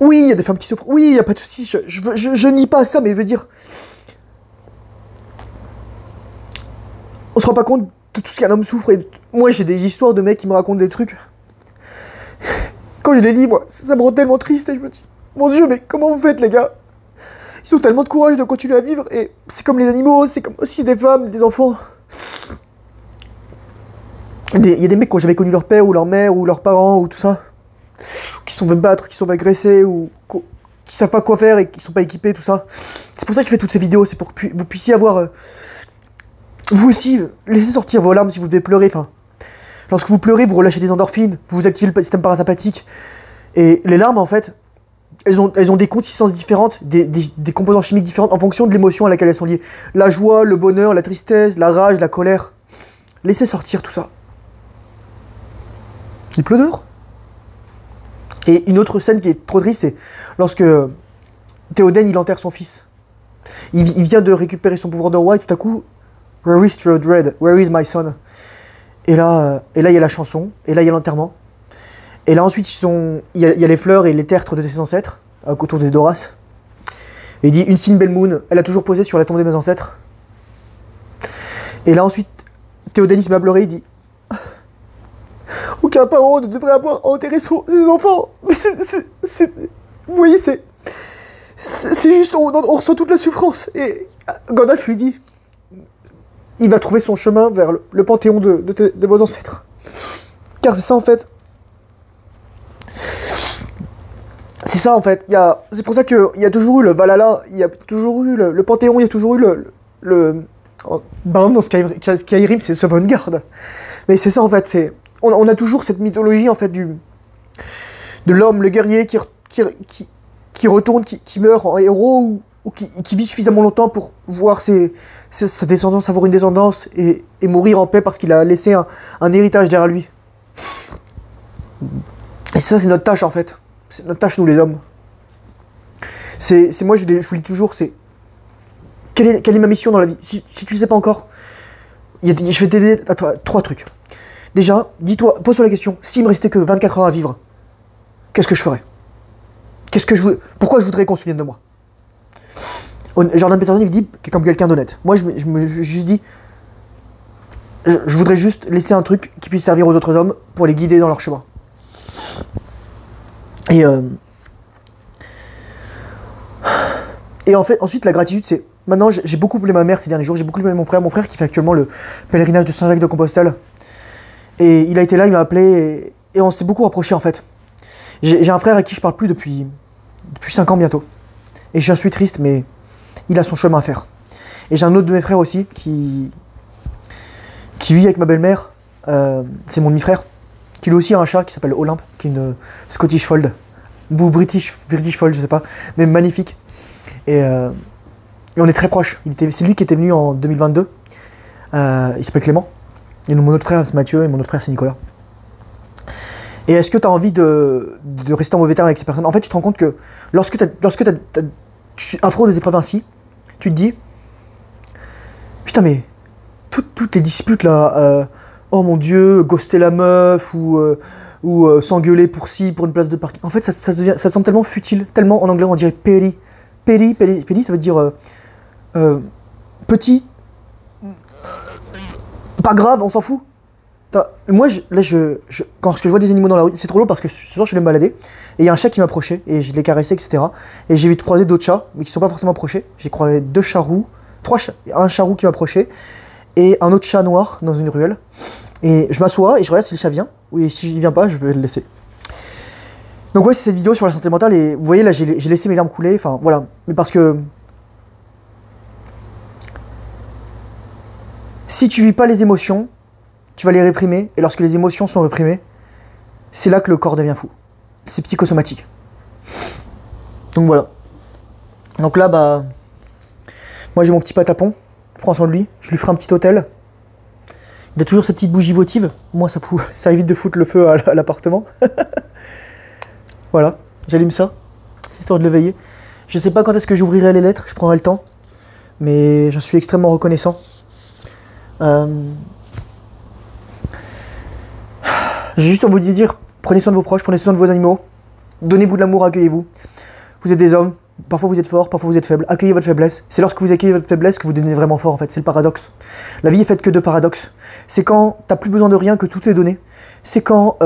Oui, il y a des femmes qui souffrent. Oui, il n'y a pas de souci. Je nie pas ça, mais je veux dire... On se rend pas compte de tout ce qu'un homme souffre. Et moi, j'ai des histoires de mecs qui me racontent des trucs. Quand je les lis, moi, ça me rend tellement triste. Et je me dis, mon Dieu, mais comment vous faites, les gars? Ils ont tellement de courage de continuer à vivre. Et c'est comme les animaux, c'est comme aussi des femmes, des enfants. Il y a des mecs qui n'ont jamais connu leur père, ou leur mère, ou leurs parents, ou tout ça. Qui sont fait battre, qui sont fait agresser, ou qui savent pas quoi faire et qui sont pas équipés, tout ça. C'est pour ça que je fais toutes ces vidéos, c'est pour que vous puissiez avoir... vous aussi, laissez sortir vos larmes si vous devez pleurer. Enfin, lorsque vous pleurez, vous relâchez des endorphines, vous activez le système parasympathique. Et les larmes, en fait, elles ont des consistances différentes, des composants chimiques différentes en fonction de l'émotion à laquelle elles sont liées. La joie, le bonheur, la tristesse, la rage, la colère. Laissez sortir tout ça. Il pleut dehors. Et une autre scène qui est trop triste, c'est lorsque Théoden il enterre son fils. Il vient de récupérer son pouvoir de roi et tout à coup, Where is Theodred? Where is my son? Et là, il y a la chanson, et là il y a l'enterrement. Et là ensuite il y a les fleurs et les tertres de ses ancêtres, autour des Doras. Et il dit une Sin Belmoon, elle a toujours posé sur la tombe de mes ancêtres. Et là ensuite, Théoden il se met à pleurer, il dit aucun parent ne devrait avoir enterré ses enfants. Mais vous voyez, c'est juste, on ressent toute la souffrance. Et Gandalf lui dit, il va trouver son chemin vers le panthéon de vos ancêtres. Car c'est ça en fait. C'est ça en fait. C'est pour ça qu'il y a toujours eu le Valhalla, il y a toujours eu le panthéon, il y a toujours eu par exemple dans Skyrim c'est Sovngarde. Mais c'est ça en fait, on a toujours cette mythologie en fait de l'homme, le guerrier qui retourne, qui meurt en héros ou qui vit suffisamment longtemps pour voir sa descendance avoir une descendance et mourir en paix parce qu'il a laissé un héritage derrière lui. Et ça c'est notre tâche en fait. C'est notre tâche nous les hommes. Moi je vous dis toujours, quelle est ma mission dans la vie? Si tu ne sais pas encore, je vais t'aider à 3 trucs. Déjà, pose-toi la question, s'il me restait que 24 heures à vivre, qu'est-ce que je ferais? Pourquoi je voudrais qu'on se souvienne de moi? Jordan Peterson, il dit comme quelqu'un d'honnête. Moi, je me juste dit, je voudrais juste laisser un truc qui puisse servir aux autres hommes pour les guider dans leur chemin. Et en fait, ensuite, la gratitude, c'est... Maintenant, j'ai beaucoup appelé ma mère ces derniers jours, j'ai beaucoup appelé mon frère qui fait actuellement le pèlerinage de Saint-Jacques-de-Compostelle. Et il a été là, il m'a appelé, et on s'est beaucoup rapprochés en fait. J'ai un frère à qui je parle plus depuis 5 ans bientôt. Et je suis triste, mais il a son chemin à faire. Et j'ai un autre de mes frères aussi qui vit avec ma belle-mère, c'est mon demi-frère, qui lui aussi a un chat qui s'appelle Olympe, qui est une Scottish Fold, ou British Fold, je sais pas, mais magnifique. Et on est très proches. C'est lui qui était venu en 2022. Il s'appelle Clément. Et mon autre frère c'est Mathieu et mon autre frère c'est Nicolas. Et est-ce que tu as envie de rester en mauvais terme avec ces personnes? En fait, tu te rends compte que lorsque tu affrontes des épreuves ainsi, tu te dis putain, mais toutes les disputes là, oh mon Dieu, ghoster la meuf ou s'engueuler pour pour une place de parking. En fait, ça te semble tellement futile, tellement en anglais on dirait petty. Petty, ça veut dire petit. Pas grave, on s'en fout. Moi, quand je vois des animaux dans la rue, c'est trop lourd parce que ce soir je suis allé me balader et il y a un chat qui m'approchait et je l'ai caressé, etc. Et j'ai vu croiser d'autres chats, mais qui ne sont pas forcément approchés. J'ai croisé 2 chats roux, 3 chats, un chat roux qui m'approchait et un autre chat noir dans une ruelle. Et je m'assois et je regarde si le chat vient, et si il vient pas, je vais le laisser. Donc ouais, c'est cette vidéo sur la santé mentale et vous voyez là, j'ai laissé mes larmes couler, enfin voilà. Mais parce que si tu vis pas les émotions, tu vas les réprimer, et lorsque les émotions sont réprimées, c'est là que le corps devient fou. C'est psychosomatique. Donc voilà. Donc là, bah... Moi j'ai mon petit patapon, je prends soin de lui, je lui ferai un petit hôtel. Il a toujours cette petite bougie votive, moi ça évite de foutre le feu à l'appartement. Voilà, j'allume ça. histoire de l'éveiller. Je sais pas quand est-ce que j'ouvrirai les lettres, je prendrai le temps. Mais j'en suis extrêmement reconnaissant. J'ai juste envie de dire, prenez soin de vos proches, prenez soin de vos animaux. Donnez-vous de l'amour, accueillez-vous. Vous êtes des hommes, parfois vous êtes forts, parfois vous êtes faibles. Accueillez votre faiblesse. C'est lorsque vous accueillez votre faiblesse que vous devenez vraiment fort en fait. C'est le paradoxe. La vie est faite que de paradoxes. C'est quand t'as plus besoin de rien que tout est donné. C'est quand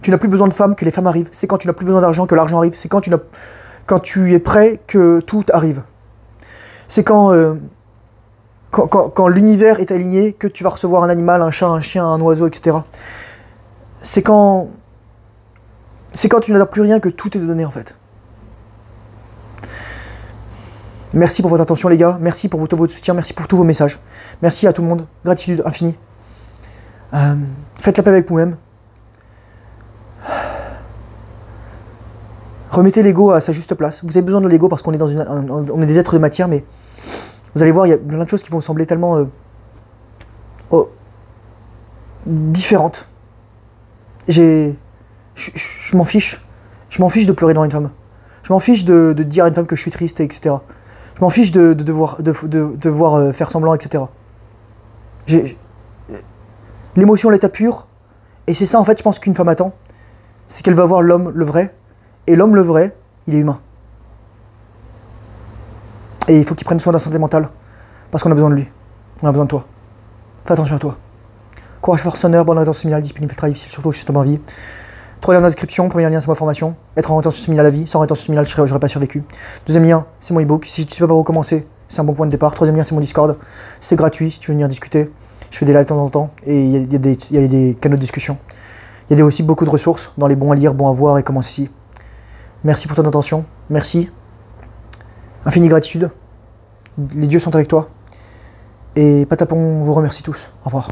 tu n'as plus besoin de femmes que les femmes arrivent. C'est quand tu n'as plus besoin d'argent que l'argent arrive. C'est quand tu es prêt que tout arrive. C'est quand l'univers est aligné que tu vas recevoir un animal, un chat, un chien, un oiseau, etc. C'est quand tu n'as plus rien que tout est donné en fait. Merci pour votre attention les gars, merci pour votre soutien, merci pour tous vos messages. Merci à tout le monde, gratitude infinie. Faites la paix avec vous-même. Remettez l'ego à sa juste place. Vous avez besoin de l'ego parce qu'on est on est des êtres de matière, mais vous allez voir, il y a plein de choses qui vont sembler tellement différentes. Je m'en fiche. Je m'en fiche de pleurer devant une femme. Je m'en fiche de dire à une femme que je suis triste, etc. Je m'en fiche de devoir faire semblant, etc. L'émotion, l'état pur. Et c'est ça, en fait, je pense qu'une femme attend. C'est qu'elle va voir l'homme, le vrai. Et l'homme, le vrai, il est humain. Et il faut qu'il prenne soin de sa santé mentale. Parce qu'on a besoin de lui. On a besoin de toi. Fais attention à toi. Courage, force, honneur, bonne rétention séminale, discipline, travail difficile, surtout, je suis en vie. 3 liens d'inscription, premier lien c'est ma formation. Être en rétention séminale à vie, sans rétention séminale je n'aurais pas survécu. Deuxième lien, c'est mon ebook. Si tu ne sais pas par où commencer, c'est un bon point de départ. Troisième lien, c'est mon Discord. C'est gratuit si tu veux venir discuter. Je fais des lives de temps en temps et il y a des canaux de discussion. Il y a aussi beaucoup de ressources dans les bons à lire, bons à voir et comment ceci. Merci pour ton attention. Merci. Infinie gratitude. Les dieux sont avec toi. Et Patapon vous remercie tous. Au revoir.